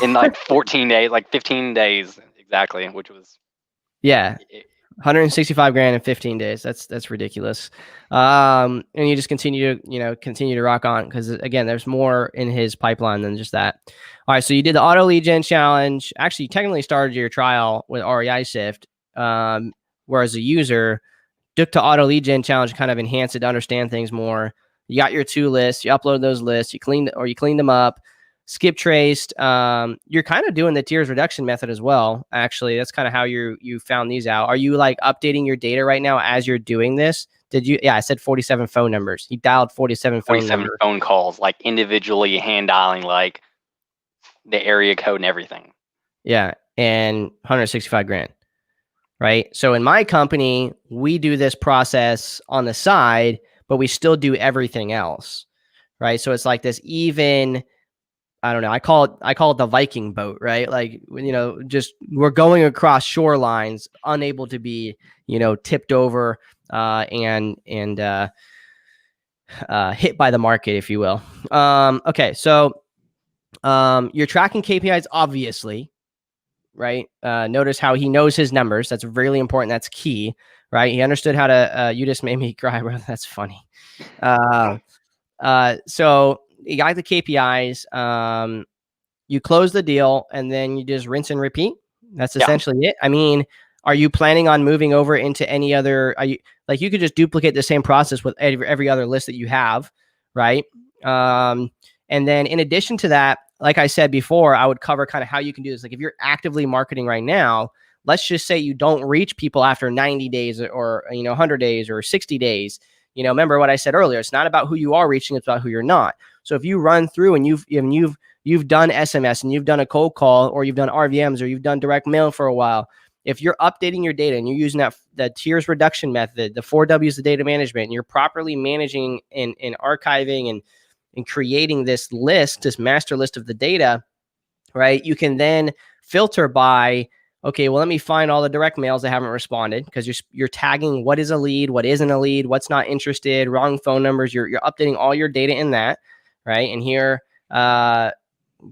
In like 14 days, like 15 days exactly, which was 165 grand in 15 days. That's ridiculous. And you just continue to rock on, because again, there's more in his pipeline than just that. All right. So you did the auto lead gen challenge. Actually, you technically started your trial with REI Sift, whereas a user took to auto lead gen challenge, kind of enhance it to understand things more. You got your 2 lists, you upload those lists, you cleaned them up, skip traced. You're kind of doing the tiers reduction method as well. Actually, that's kind of how you found these out. Are you like updating your data right now as you're doing this? Did you? Yeah, I said 47 phone numbers. He dialed 47 phone calls, like individually hand dialing, like the area code and everything. Yeah, and 165 grand. Right. So in my company, we do this process on the side, but we still do everything else. Right. So it's like this even, I don't know. I call it the Viking boat, right? Like, just we're going across shorelines, unable to be, tipped over and hit by the market, if you will. Okay. So you're tracking KPIs, obviously. Right. Notice how he knows his numbers. That's really important. That's key. Right. He understood how to, you just made me cry, bro. That's funny. So you got the KPIs, you close the deal, and then you just rinse and repeat. That's essentially it. I mean, are you planning on moving over into any other, you could just duplicate the same process with every other list that you have. Right. And then in addition to that, like I said before, I would cover kind of how you can do this. Like if you're actively marketing right now, let's just say you don't reach people after 90 days or 100 days or 60 days. Remember what I said earlier. It's not about who you are reaching, it's about who you're not. So if you run through and you've done SMS and you've done a cold call, or you've done RVMs, or you've done direct mail for a while, if you're updating your data and you're using the tiers reduction method, the 4Ws of data management, and you're properly managing and archiving and creating this list, this master list of the data, right? You can then filter by, okay, well, let me find all the direct mails that haven't responded, because you're tagging what is a lead, what isn't a lead, what's not interested, wrong phone numbers. You're updating all your data in that, right? And here,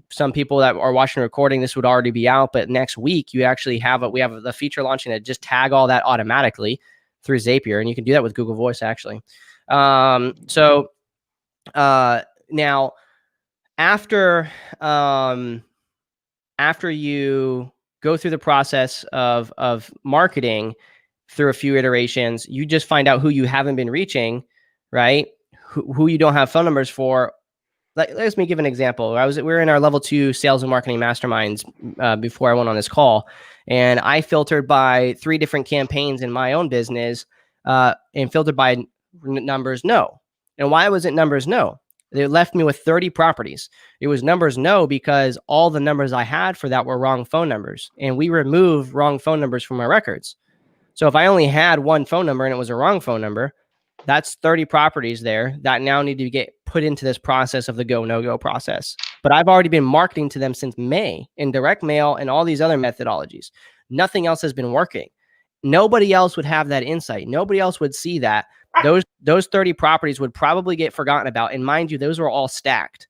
some people that are watching the recording, this would already be out, but next week we have the feature launching to just tag all that automatically through Zapier, and you can do that with Google Voice actually. Now after you go through the process of marketing through a few iterations, you just find out who you haven't been reaching, right? Who you don't have phone numbers for. Let me give an example. We were in our level 2 sales and marketing masterminds before I went on this call, and I filtered by 3 different campaigns in my own business, and filtered by numbers no. And why was it numbers no? It left me with 30 properties. It was numbers no because all the numbers I had for that were wrong phone numbers, and we removed wrong phone numbers from our records. So if I only had one phone number and it was a wrong phone number, that's 30 properties there that now need to get put into this process of the GoNoGo process. But I've already been marketing to them since May in direct mail and all these other methodologies. Nothing else has been working. Nobody else would have that insight. Nobody else would see that. Those 30 properties would probably get forgotten about. And mind you, those were all stacked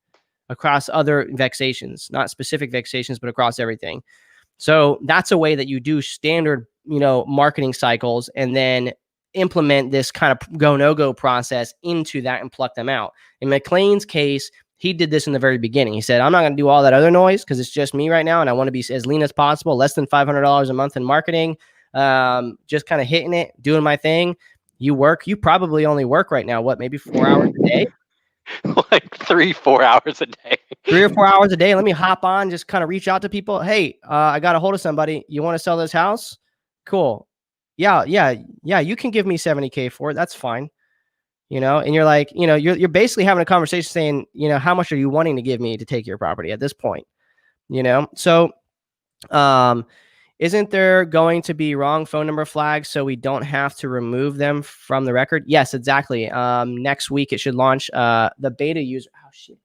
across other vexations, not specific vexations, but across everything. So that's a way that you do standard, marketing cycles, and then implement this kind of GoNoGo process into that and pluck them out. In Mcklane's case, he did this in the very beginning. He said, I'm not going to do all that other noise because it's just me right now, and I want to be as lean as possible, less than $500 a month in marketing, just kind of hitting it, doing my thing. You probably only work right now, maybe 4 hours a day? Like 3-4 hours a day. 3 or 4 hours a day. Let me hop on, just kind of reach out to people. Hey, I got a hold of somebody. You want to sell this house? Cool. Yeah. You can give me $70K for it. That's fine. And you're like, you're basically having a conversation saying, how much are you wanting to give me to take your property at this point? So, isn't there going to be wrong phone number flags so we don't have to remove them from the record? Yes, exactly. Next week it should launch. The beta user. Oh shit.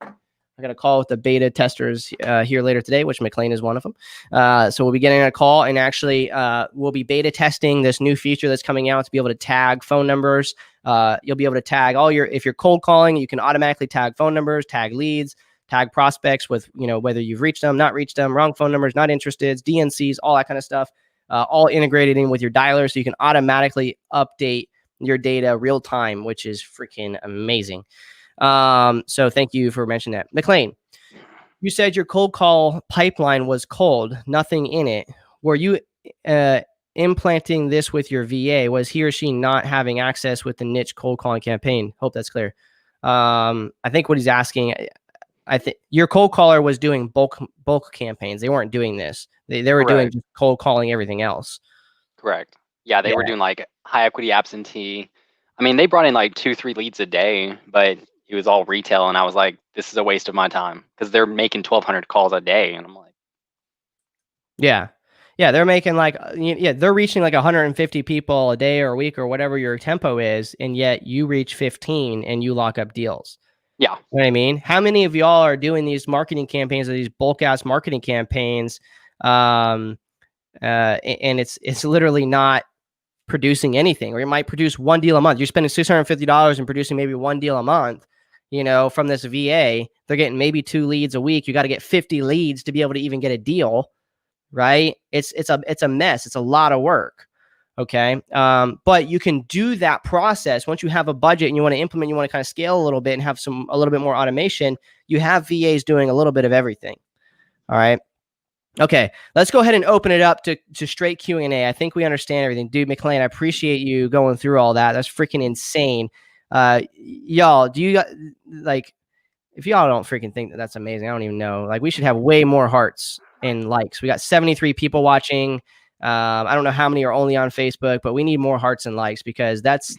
I got a call with the beta testers here later today, which Mcklane is one of them. So we'll be getting a call, and actually we'll be beta testing this new feature that's coming out to be able to tag phone numbers. You'll be able to tag if you're cold calling, you can automatically tag phone numbers, tag leads, tag prospects with, whether you've reached them, not reached them, wrong phone numbers, not interested, DNCs, all that kind of stuff, all integrated in with your dialer. So you can automatically update your data real time, which is freaking amazing. So thank you for mentioning that. Mcklane, you said your cold call pipeline was cold, nothing in it. Were you implanting this with your VA? Was he or she not having access with the niche cold calling campaign? Hope that's clear. I think what he's asking, I think your cold caller was doing bulk campaigns. They weren't doing this. They were doing just cold calling everything else. Correct. Yeah, they were doing like high equity absentee. I mean, they brought in like 2-3 leads a day, but it was all retail, and I was like, this is a waste of my time because they're making 1,200 calls a day, and I'm like, yeah, they're making like, they're reaching like 150 people a day or a week or whatever your tempo is, and yet you reach 15 and you lock up deals. Yeah, you know what I mean? How many of y'all are doing these marketing campaigns or these bulk ass marketing campaigns, and it's literally not producing anything, or you might produce one deal a month. You're spending $650 and producing maybe one deal a month. From this VA, they're getting maybe 2 leads a week. You got to get 50 leads to be able to even get a deal, right? It's a mess. It's a lot of work. Okay. But you can do that process once you have a budget and you want to implement, you want to kind of scale a little bit and have a little bit more automation. You have VAs doing a little bit of everything. All right. Okay, let's go ahead and open it up to straight Q&A. I think we understand everything. Dude, Mcklane, I appreciate you going through all that. That's freaking insane. Y'all, do you like, if y'all don't freaking think that that's amazing, I don't even know. Like, we should have way more hearts and likes. We got 73 people watching. I don't know how many are only on Facebook, but we need more hearts and likes, because that's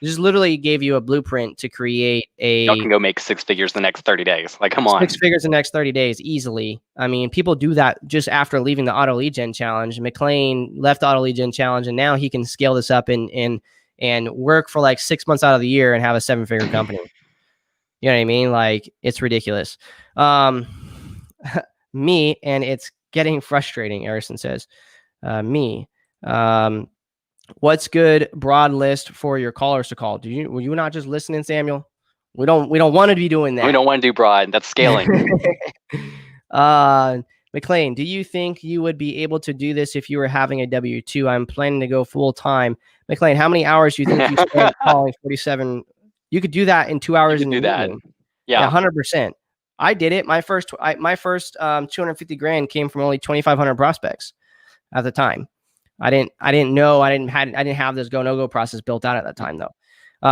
just literally gave you a blueprint to create Y'all a can go make 6 figures the next 30 days. Like, come on. 6 figures in the next 30 days easily. I mean, people do that just after leaving the auto lead gen challenge. Mcklane left the auto lead gen challenge, and now he can scale this up and work for like 6 months out of the year and have a 7-figure company. You know what I mean? Like, it's ridiculous. Me, and it's getting frustrating, Harrison says. Me. What's good broad list for your callers to call? Were you not just listening, Samuel? We don't want to be doing that. We don't want to do broad. That's scaling. Mcklane, do you think you would be able to do this if you were having a W-2? I'm planning to go full time. Mcklane, how many hours do you think you spent calling 47? You could do that in 2 hours in the evening. Yeah, 100%. I did it. My first 250 grand came from only 2,500 prospects at the time. I didn't have this GoNoGo process built out at that time, though.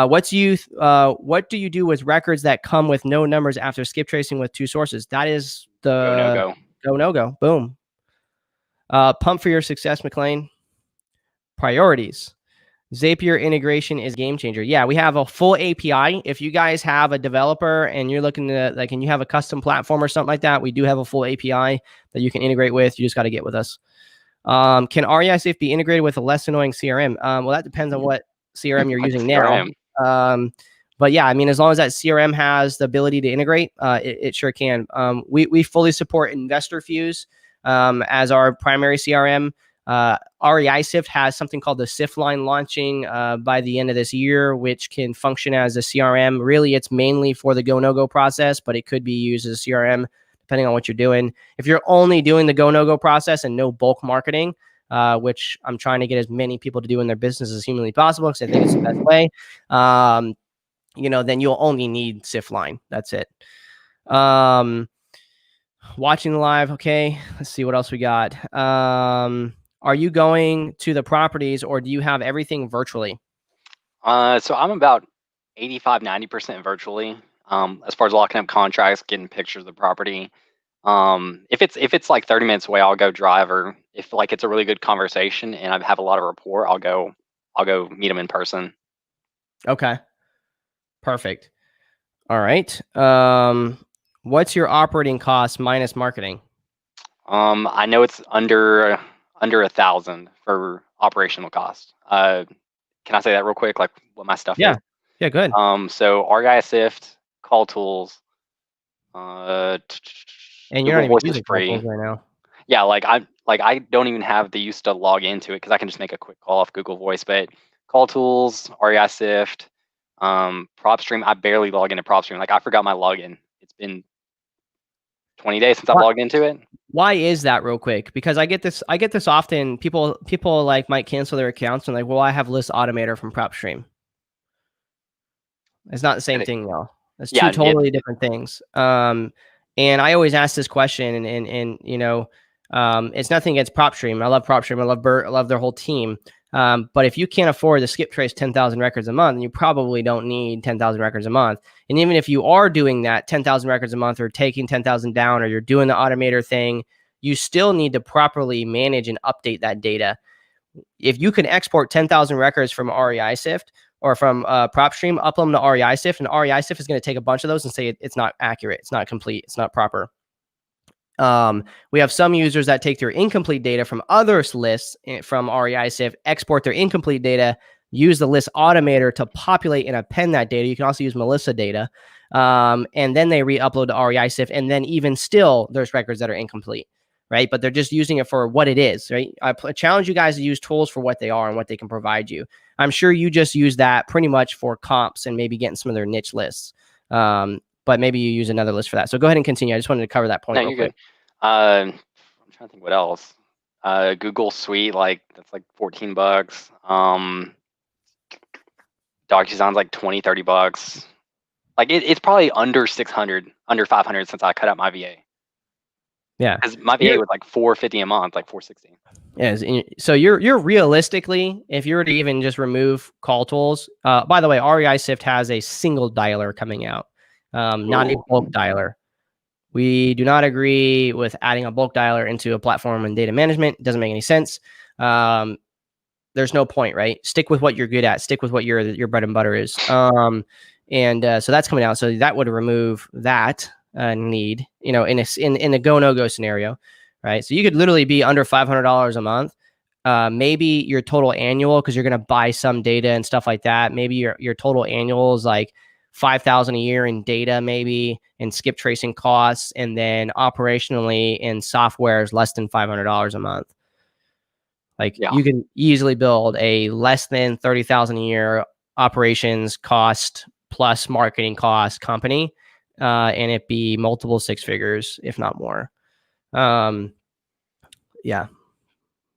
What do you do with records that come with no numbers after skip tracing with 2 sources? That is the GoNoGo. Boom. Pump for your success, Mcklane. Priorities. Zapier integration is game changer. Yeah, we have a full API. If you guys have a developer and you're looking to and you have a custom platform or something like that, we do have a full API that you can integrate with. You just got to get with us. Can REI Safe be integrated with a less annoying CRM? Well, that depends on what CRM you're using now. But yeah, I mean, as long as that CRM has the ability to integrate, it sure can. We fully support InvestorFuse as our primary CRM. REI Sift has something called the Sift line launching by the end of this year, which can function as a CRM. Really, it's mainly for the GoNoGo process, but it could be used as a CRM depending on what you're doing. If you're only doing the GoNoGo process and no bulk marketing, which I'm trying to get as many people to do in their business as humanly possible, because I think it's the best way, then you'll only need Sift line. That's it. Watching the live. Okay, let's see what else we got. Are you going to the properties, or do you have everything virtually? So I'm about 85-90% virtually. As far as locking up contracts, getting pictures of the property. If it's like 30 minutes away, I'll go drive, or if like it's a really good conversation and I have a lot of rapport, I'll go meet them in person. Okay. Perfect. All right. What's your operating cost minus marketing? I know it's under 1,000 for operational cost. Can I say that real quick? Like what my stuff is? Yeah, good. So REI Sift, call tools, and you're not even using call tools right now. Yeah, I don't even have the use to log into it because I can just make a quick call off Google Voice. But call tools, REI Sift, PropStream. I barely log into PropStream. Like I forgot my login. It's been 20 days since I logged into it. Why is that, real quick? Because I get this often. People like might cancel their accounts and like, well, I have List Automator from PropStream. It's not the same thing, though. It's two totally different things. And I always ask this question, and it's nothing against PropStream. I love PropStream. I love Bert. I love their whole team. But if you can't afford to skip trace 10,000 records a month, then you probably don't need 10,000 records a month. And even if you are doing that 10,000 records a month, or taking 10,000 down, or you're doing the automator thing, you still need to properly manage and update that data. If you can export 10,000 records from REI Sift or from PropStream, upload them to REI Sift, and REI Sift is going to take a bunch of those and say it's not accurate, it's not complete, it's not proper. We have some users that take their incomplete data from other lists from REI Sift, export their incomplete data, use the list automator to populate and append that data. You can also use Melissa data. And then they re-upload to REI Sift, and then even still there's records that are incomplete, right? But they're just using it for what it is, right? I challenge you guys to use tools for what they are and what they can provide you. I'm sure you just use that pretty much for comps and maybe getting some of their niche lists. But maybe you use another list for that. So go ahead and continue. I just wanted to cover that point. No, you're good. I'm trying to think what else. Google Suite, that's like $14. DocuSign's like $20-$30. Like it's probably under 600, under 500 since I cut out my VA. Yeah, because my VA was like $450 a month, like $460. Yeah, so you're realistically, if you were to even just remove call tools. By the way, REI Sift has a single dialer coming out. not a bulk dialer. We do not agree with adding a bulk dialer into a platform and data management. It doesn't make any sense. There's no point, right? Stick with what you're good at. Stick with what your bread and butter is. So that's coming out. So that would remove that need, in a GoNoGo scenario, right? So you could literally be under $500 a month. Maybe your total annual, because you're going to buy some data and stuff like that. Maybe your total annual is like $5,000 a year in data, maybe, and skip tracing costs, and then operationally in software is less than $500 a month. Like you can easily build a less than 30,000 a year operations cost plus marketing cost company, and it be multiple six figures, if not more. Yeah,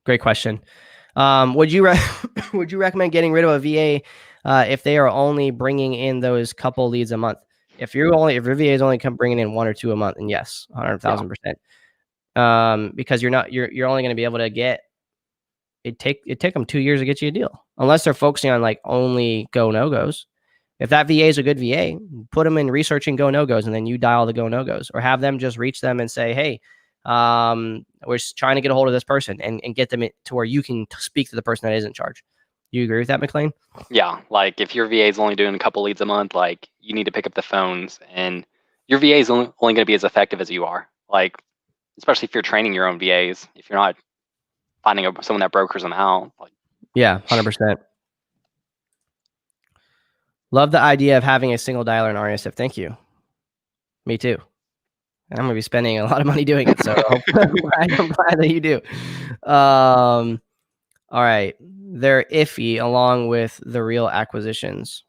great question. Would you recommend getting rid of a VA if they are only bringing in those couple leads a month? If your VA is only bringing in one or two a month, and yes, 100,000%. Because you're only going to be able to get. It take them 2 years to get you a deal, unless they're focusing on like only GoNoGos. If that VA is a good VA, put them in researching GoNoGos, and then you dial the GoNoGos, or have them just reach them and say, hey, we're trying to get a hold of this person, and get them to where you can speak to the person that is in charge. You agree with that, Mcklane? Yeah, like if your VA is only doing a couple leads a month, like you need to pick up the phones, and your VA is only going to be as effective as you are. Like, especially if you're training your own VAs, if you're not finding someone that brokers them out. Like, yeah, 100%. Love the idea of having a single dialer in RSF. Thank you. Me too. I'm going to be spending a lot of money doing it, so I'm glad that you do. All right. They're iffy along with the real acquisitions.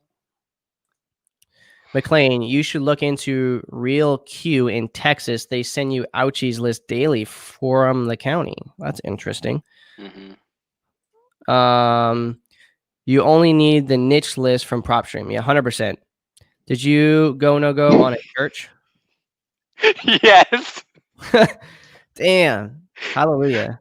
Mcklane, you should look into Real Q in Texas. They send you ouchies list daily from the county. That's interesting. Mm-hmm. You only need the niche list from PropStream. Yeah, 100%. Did you GoNoGo on a church? Yes. Damn. Hallelujah.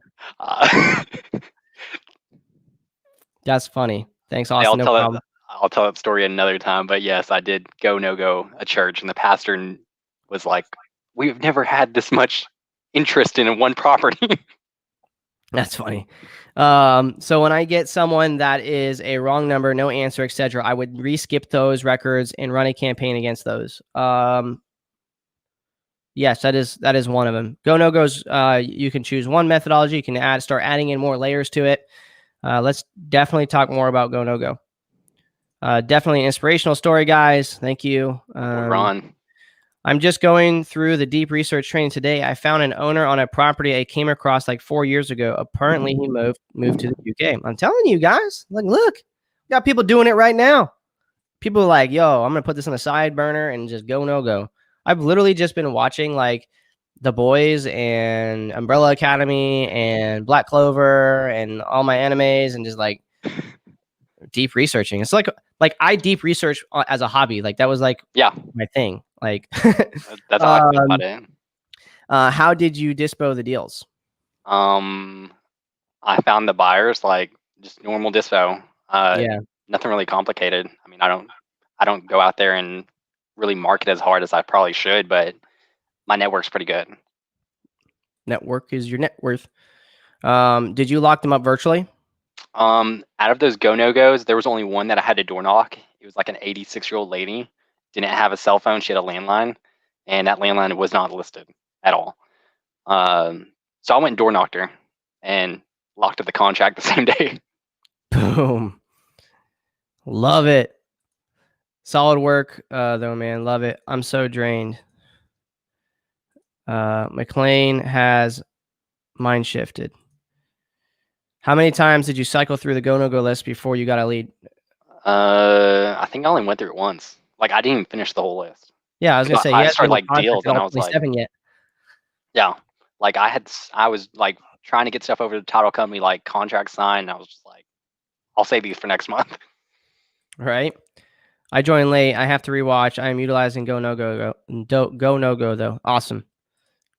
That's funny. Thanks, Austin. No problem. I'll tell that story another time. But yes, I did GoNoGo a church, and the pastor was like, "We've never had this much interest in one property." That's funny. So when I get someone that is a wrong number, no answer, etc., I would re-skip those records and run a campaign against those. Yes, that is one of them. GoNoGos, you can choose one methodology. You can start adding in more layers to it. Let's definitely talk more about GoNoGo. Definitely an inspirational story, guys. Thank you. Ron. I'm just going through the deep research training today. I found an owner on a property I came across like 4 years ago. Apparently, he moved to the UK. I'm telling you guys, look, we got people doing it right now. People are like, yo, I'm going to put this on the side burner and just GoNoGo. I've literally just been watching like The Boys and Umbrella Academy and Black Clover and all my animes and just like deep researching. It's like I deep research as a hobby. Like that was like my thing. Like that's how I feel about it. How did you dispo the deals? I found the buyers, like just normal dispo. Nothing really complicated. I mean, I don't go out there and really market as hard as I probably should, but my network's pretty good. Network is your net worth. Did you lock them up virtually? Out of those GoNoGos, there was only one that I had to door knock. It was like an 86-year-old lady, didn't have a cell phone. She had a landline, and that landline was not listed at all. So I went and door knocked her and locked up the contract the same day. Boom. Love it. Solid work, though, man. Love it. I'm so drained. Mcklane has mind shifted. How many times did you cycle through the GoNoGo list before you got a lead? I think I only went through it once. Like I didn't even finish the whole list. Yeah, I was gonna say I started like deals, and I was like, yet. Yeah, like I was like trying to get stuff over to the title company, like contract signed. And I was just like, I'll save these for next month. Right. I joined late. I have to rewatch. I am utilizing GoNoGo though. Awesome.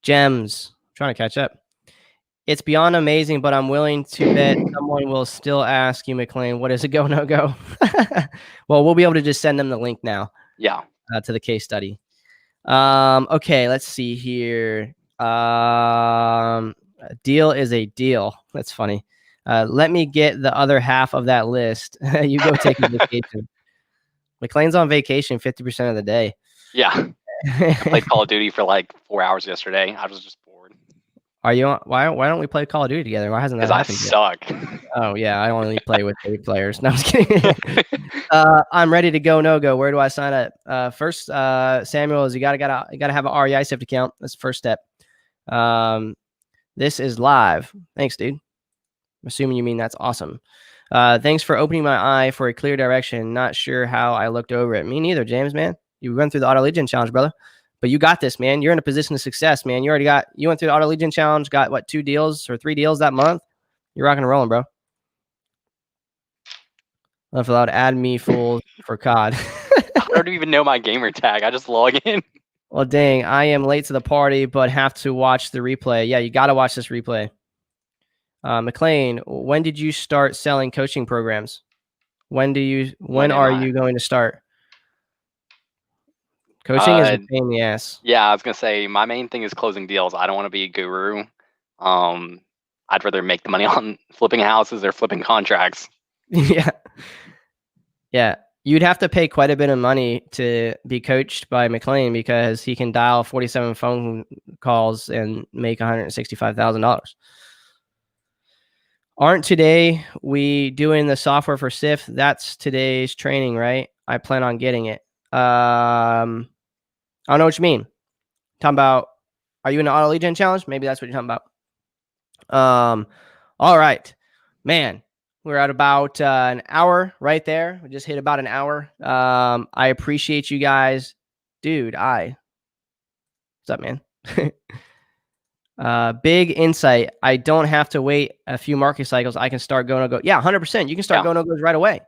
Gems. I'm trying to catch up. It's beyond amazing, but I'm willing to bet someone will still ask you, Mcklane, what is a GoNoGo? Well, we'll be able to just send them the link now. Yeah. To the case study. Okay, let's see here. A deal is a deal. That's funny. Let me get the other half of that list. You go take a vacation. Mclane's on vacation 50% of the day. Yeah. I played Call of Duty for like 4 hours yesterday. I was just bored. Are you on, why don't we play Call of Duty together? Why hasn't that Because I happened yet? suck. Oh yeah, I only play with 8 players. No, I'm just kidding. I'm ready to go. No go. Where do I sign up? First, Samuel, is you gotta have an REI SIFT account. That's the first step. This is live. Thanks, dude. I'm assuming you mean that's awesome. Thanks for opening my eye for a clear direction. Not sure how I looked over it. Me neither, James, man. You went through the Auto Lead Gen Challenge, brother. But you got this, man. You're in a position of success, man. You went through the Auto Lead Gen Challenge, got what, 2 deals or 3 deals that month? You're rocking and rolling, bro. Not allowed to add me full for COD. I don't even know my gamer tag. I just log in. Well, dang, I am late to the party, but have to watch the replay. Yeah, you got to watch this replay. Mcklane, when did you start selling coaching programs? When are you going to start? Coaching is a pain in the ass. Yeah, I was gonna say my main thing is closing deals. I don't want to be a guru. I'd rather make the money on flipping houses or flipping contracts. Yeah. Yeah. You'd have to pay quite a bit of money to be coached by Mcklane because he can dial 47 phone calls and make $165,000. Aren't today we doing the software for SIFT? That's today's training, right? I plan on getting it. I don't know what you mean. Talking about, are you in the Auto Lead Gen Challenge? Maybe that's what you're talking about. All right, man. We're at about an hour right there. We just hit about an hour. I appreciate you guys, dude. What's up, man? Big insight. I don't have to wait a few market cycles. I can start GoNoGo. Yeah, 100%. You can start GoNoGos right away.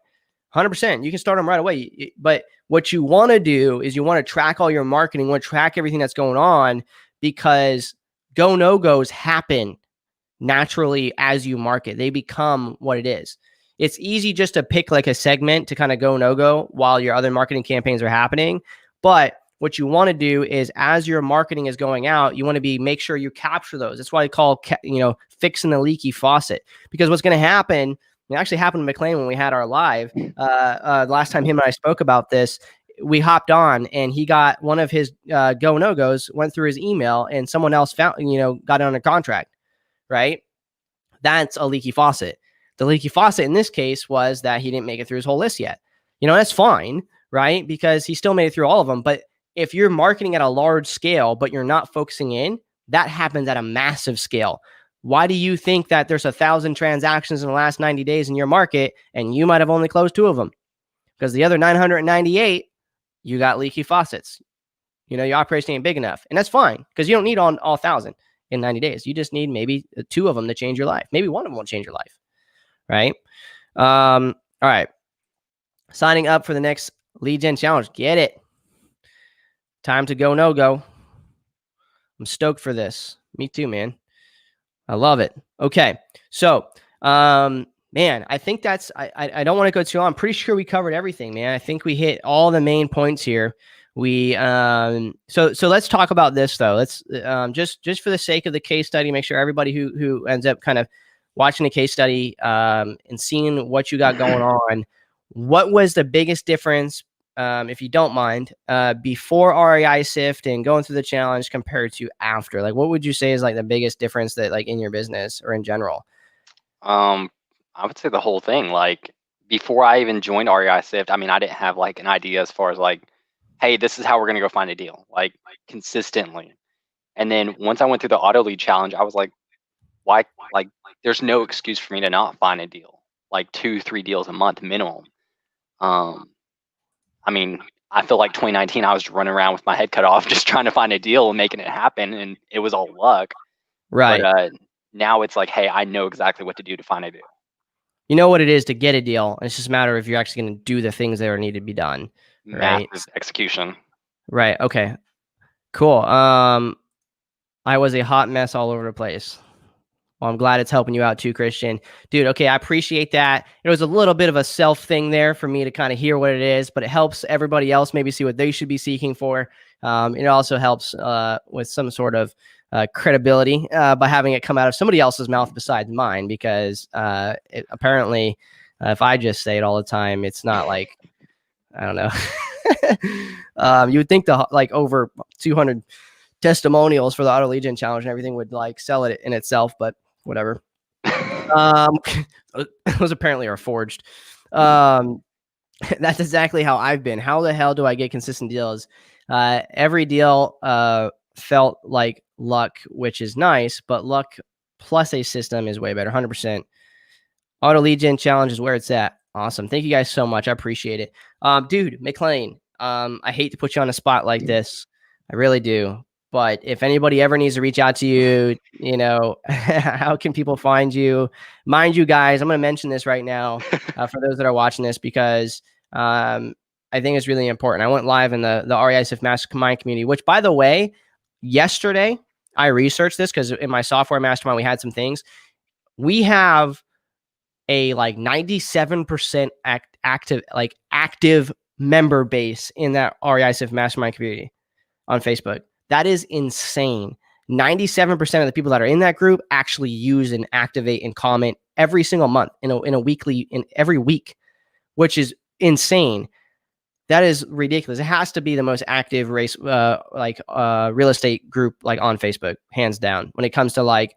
100%. You can start them right away. But what you want to do is you want to track all your marketing, you want to track everything that's going on, because GoNoGos happen naturally as you market. They become what it is. It's easy just to pick like a segment to kind of go no-go while your other marketing campaigns are happening. But what you want to do is, as your marketing is going out, you want to make sure you capture those. That's why I call, fixing the leaky faucet. Because what's going to happen, it actually happened to Mcklane when we had our live. Last time him and I spoke about this, we hopped on and he got one of his go no-goes, went through his email, and someone else got it on a contract. Right? That's a leaky faucet. The leaky faucet in this case was that he didn't make it through his whole list yet. That's fine, right? Because he still made it through all of them. But if you're marketing at a large scale, but you're not focusing in, that happens at a massive scale. Why do you think that there's 1,000 transactions in the last 90 days in your market and you might have only closed 2 of them? Because the other 998, you got leaky faucets. Your operation ain't big enough. And that's fine, because you don't need all 1,000 in 90 days. You just need maybe 2 of them to change your life. Maybe 1 of them will change your life. Right? All right. Signing up for the next Lead Gen Challenge. Get it. Time to go no-go. I'm stoked for this. Me too, man. I love it. Okay. So, man, I think that's, I don't want to go too long. I'm pretty sure we covered everything, man. I think we hit all the main points here. So let's talk about this though. Let's, just for the sake of the case study, make sure everybody who ends up kind of watching the case study, and seeing what you got going on, what was the biggest difference, if you don't mind, before REI SIFT and going through the challenge compared to after? Like, what would you say is like the biggest difference that, like, in your business or in general? I would say the whole thing. Like, before I even joined REI SIFT, I mean, I didn't have like an idea as far as like, hey, this is how we're gonna go find a deal, like consistently. And then once I went through the auto lead challenge, I was like, why? Like, there's no excuse for me to not find a deal, like 2-3 deals a month minimum. I mean, I feel like 2019, I was running around with my head cut off, just trying to find a deal and making it happen, and it was all luck. Right. But now it's like, hey, I know exactly what to do to find a deal. You know what it is to get a deal. It's just a matter of if you're actually going to do the things that are needed to be done. Right. Massive execution. Right. Okay. Cool. I was a hot mess all over the place. Well, I'm glad it's helping you out too, Christian. Dude, okay, I appreciate that. It was a little bit of a self thing there for me to kind of hear what it is, but it helps everybody else maybe see what they should be seeking for. It also helps with some sort of credibility by having it come out of somebody else's mouth besides mine, because apparently if I just say it all the time, it's not like, I don't know. You would think the like over 200 testimonials for the auto lead gen challenge and everything would like sell it in itself, but whatever. Those apparently are forged. That's exactly how I've been. How the hell do I get consistent deals? Every deal felt like luck, which is nice, but luck plus a system is way better. 100%. Auto lead gen challenge is where it's at. Awesome. Thank you guys so much. I appreciate it. Dude, Mcklane, I hate to put you on a spot like this. I really do. But if anybody ever needs to reach out to you, you know, how can people find you? Mind you, guys, I'm going to mention this right now for those that are watching this, because I think it's really important. I went live in the REISIF Mastermind community, which, by the way, yesterday I researched this because in my software mastermind, we had some things. We have a like 97% active member base in that REISIF Mastermind community on Facebook. That is insane. 97% of the people that are in that group actually use and activate and comment every single month in every week, which is insane. That is ridiculous. It has to be the most active real estate group like on Facebook, hands down, when it comes to like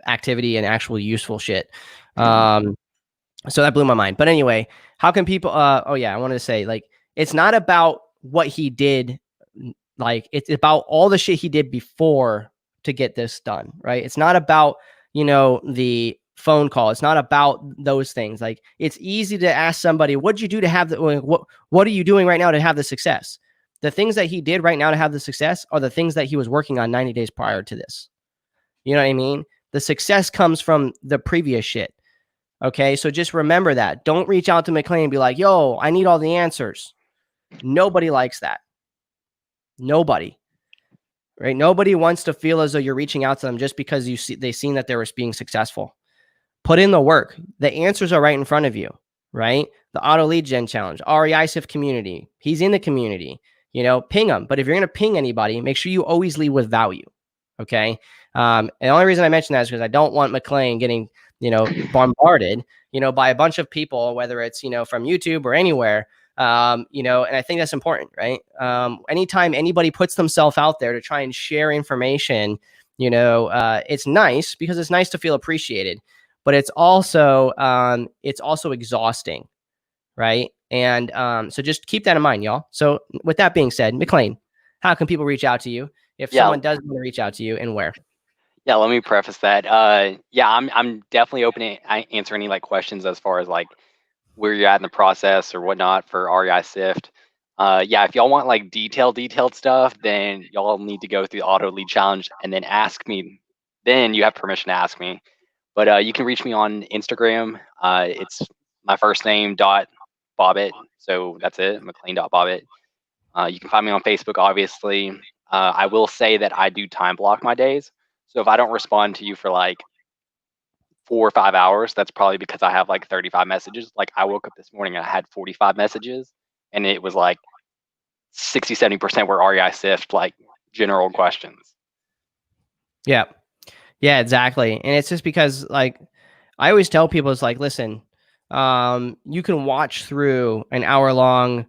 activity and actual useful shit. So that blew my mind. But anyway, how can people oh yeah, I wanted to say, like, it's not about what he did, like it's about all the shit he did before to get this done, right? It's not about, you know, the phone call. It's not about those things. Like, it's easy to ask somebody, what'd you do to have the what are you doing right now to have the success? The things that he did right now to have the success are the things that he was working on 90 days prior to this. You know what I mean? The success comes from the previous shit. Okay, so just remember that. Don't reach out to Mcklane and be like, yo, I need all the answers. Nobody likes that. Nobody. Right? Nobody wants to feel as though you're reaching out to them just because they've seen that they were being successful. Put in the work. The answers are right in front of you, right? The auto lead gen challenge, REISIF community. He's in the community. You know, ping him. But if you're going to ping anybody, make sure you always lead with value. Okay. And the only reason I mention that is because I don't want Mcklane getting, you know, bombarded, you know, by a bunch of people, whether it's, you know, from YouTube or anywhere, you know, and I think that's important, right? Anytime anybody puts themselves out there to try and share information, you know, it's nice because it's nice to feel appreciated, but it's also exhausting, right? And so just keep that in mind, y'all. So with that being said, Mcklane, how can people reach out to you if someone does want to reach out to you, and where? Yeah, let me preface that. Yeah, I'm definitely open to answer any like questions as far as like where you're at in the process or whatnot for REI Sift. Yeah, if y'all want like detailed stuff, then y'all need to go through the auto lead challenge and then ask me. Then you have permission to ask me. But you can reach me on Instagram. It's my first name dot Bobbitt. So that's it, Mcklane.Bobbitt. You can find me on Facebook, obviously. I will say that I do time block my days. So if I don't respond to you for like 4 or 5 hours, that's probably because I have like 35 messages. Like, I woke up this morning and I had 45 messages, and it was like 60-70% were REI Sift, like general questions. Yeah. Yeah, exactly. And it's just because, like, I always tell people, it's like, listen, you can watch through an hour-long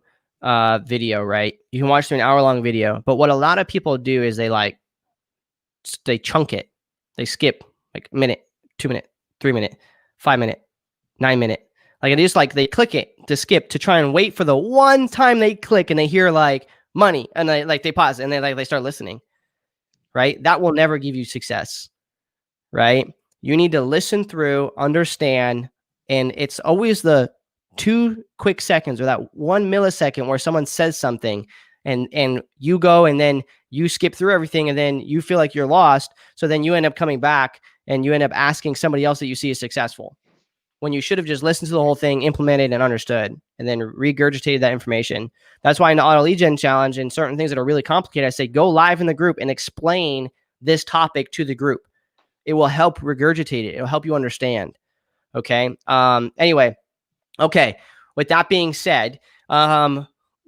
video, right? You can watch through an hour-long video, but what a lot of people do is they chunk it. They skip like a minute, 2 minute, 3 minute, 5 minute, 9 minute. Like, it is like they click it to skip to try and wait for the one time they click and they hear like money, and they pause and they start listening, right? That will never give you success, right? You need to listen through, understand, and it's always the 2 quick seconds or that 1 millisecond where someone says something and you go and then you skip through everything and then you feel like you're lost. So then you end up coming back and you end up asking somebody else that you see is successful, when you should have just listened to the whole thing, implemented and understood, and then regurgitated that information. That's why in the auto lead gen challenge and certain things that are really complicated, I say, go live in the group and explain this topic to the group. It will help regurgitate it. It'll help you understand. Okay. Anyway. Okay. With that being said,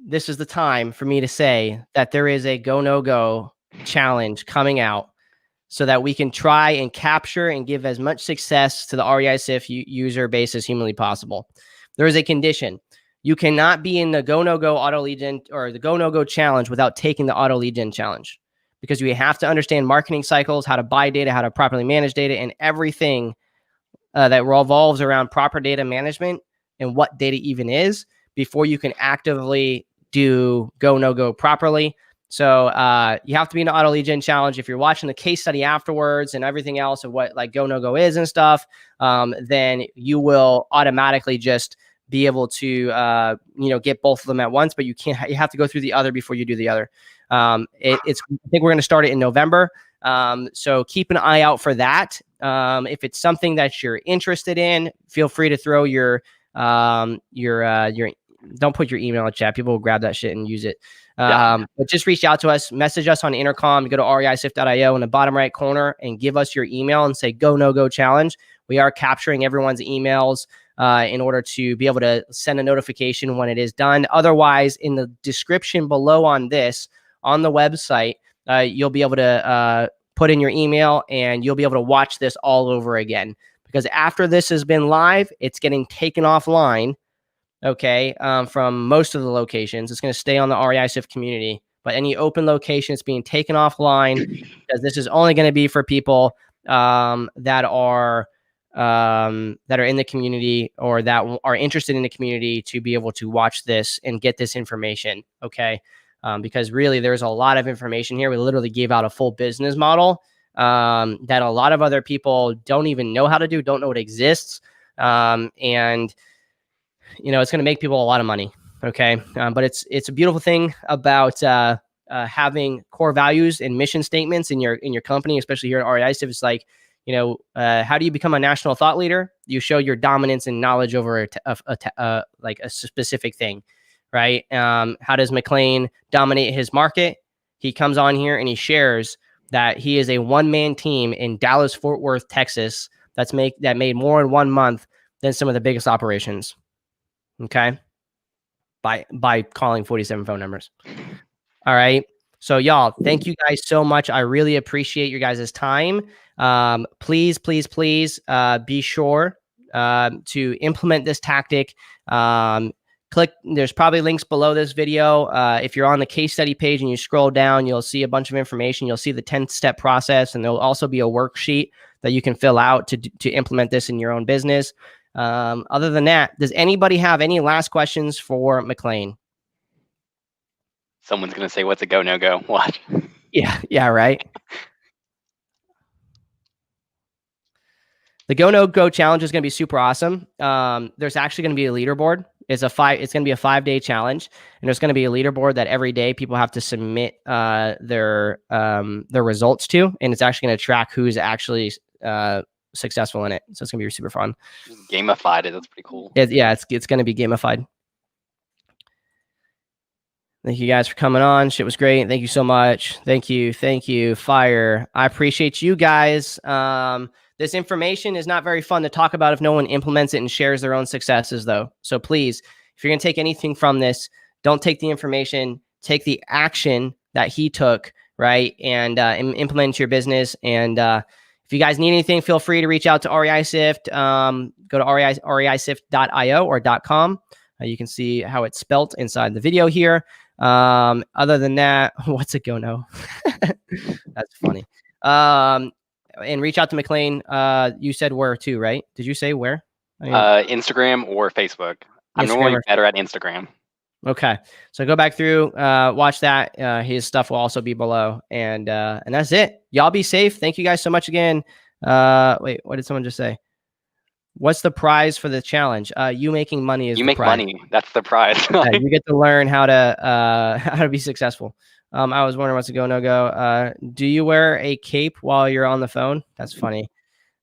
this is the time for me to say that there is a GoNoGo challenge coming out so that we can try and capture and give as much success to the REI SIF user base as humanly possible. There is a condition. You cannot be in the GoNoGo auto lead gen or the GoNoGo challenge without taking the auto lead gen challenge, because you have to understand marketing cycles, how to buy data, how to properly manage data, and everything that revolves around proper data management and what data even is before you can actively do GoNoGo properly. So you have to be in the auto lead gen challenge. If you're watching the case study afterwards and everything else of what like GoNoGo is and stuff, then you will automatically just be able to get both of them at once. But you can't. You have to go through the other before you do the other. I think we're going to start it in November. So keep an eye out for that. If it's something that you're interested in, feel free to throw your don't put your email in chat. People will grab that shit and use it. But just reach out to us, message us on intercom, go to reisif.io in the bottom right corner and give us your email and say GoNoGo challenge. We are capturing everyone's emails in order to be able to send a notification when it is done. Otherwise, in the description below on this, on the website, you'll be able to put in your email and you'll be able to watch this all over again. Because after this has been live, it's getting taken offline, okay, from most of the locations. It's going to stay on the REI SIF community. But any open location, it's being taken offline because this is only going to be for people that are in the community or that are interested in the community to be able to watch this and get this information, okay? Because really there's a lot of information here. We literally gave out a full business model that a lot of other people don't even know how to do, don't know it exists. And it's going to make people a lot of money. Okay. But it's a beautiful thing about having core values and mission statements in your company, especially here at REI SIF. It's like, how do you become a national thought leader? You show your dominance and knowledge over like a specific thing, right? How does Mcklane dominate his market? He comes on here and he shares that he is a one-man team in Dallas, Fort Worth, Texas that made more in 1 month than some of the biggest operations. Okay. By calling 47 phone numbers. All right. So y'all, thank you guys so much. I really appreciate your guys' time. Please be sure to implement this tactic. There's probably links below this video. If you're on the case study page and you scroll down, you'll see a bunch of information. You'll see the 10-step process, and there'll also be a worksheet that you can fill out to implement this in your own business. Other than that, does anybody have any last questions for Mcklane? Someone's going to say, what's a GoNoGo? What? Yeah, right. The GoNoGo challenge is going to be super awesome. There's actually going to be a leaderboard. It's going to be a 5-day challenge, and there's going to be a leaderboard that every day people have to submit their results to, and it's actually going to track who's actually successful in it. So it's going to be super fun. Gamified it. That's pretty cool. It's going to be gamified. Thank you guys for coming on. Shit was great. Thank you so much. Thank you. Fire. I appreciate you guys. This information is not very fun to talk about if no one implements it and shares their own successes, though. So please, if you're going to take anything from this, don't take the information, take the action that he took, right? And implement it into your business. And if you guys need anything, feel free to reach out to REI SIF. Go to reisif.io or .com. You can see how it's spelt inside the video here. Other than that, what's a GoNo? That's funny. And reach out to Mcklane. You said where too, right? Did you say where? Instagram or Facebook. I'm normally better at Instagram. Okay, so go back through, watch that. His stuff will also be below, and that's it. Y'all be safe. Thank you guys so much again. Wait, what did someone just say? What's the prize for the challenge? You making money is you make prize. Money. That's the prize. You get to learn how to be successful. I was wondering what's a GoNoGo. Do you wear a cape while you're on the phone? That's funny.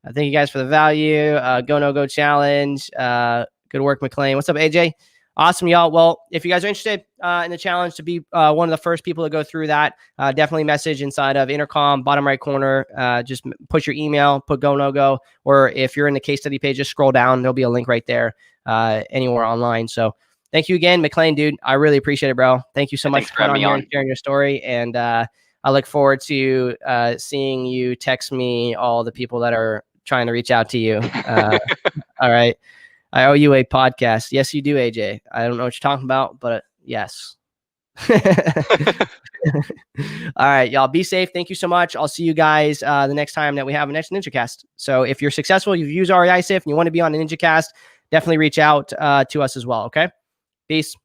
Thank you guys for the value. GoNoGo challenge. Good work, Mcklane. What's up, AJ? Awesome, y'all. Well, if you guys are interested in the challenge to be one of the first people to go through that, definitely message inside of Intercom, bottom right corner. Just push your email, put GoNoGo, or if you're in the case study page, just scroll down. There'll be a link right there anywhere online. So thank you again, Mcklane, dude. I really appreciate it, bro. Thank you so much Thanks for for coming having on me here on. and sharing your story. And I look forward to seeing you text me all the people that are trying to reach out to you. All right. I owe you a podcast. Yes, you do, AJ. I don't know what you're talking about, but yes. All right, y'all, be safe. Thank you so much. I'll see you guys the next time that we have a next NinjaCast. So if you're successful, you've used REI SIF and you want to be on a NinjaCast, definitely reach out to us as well. Okay. Peace.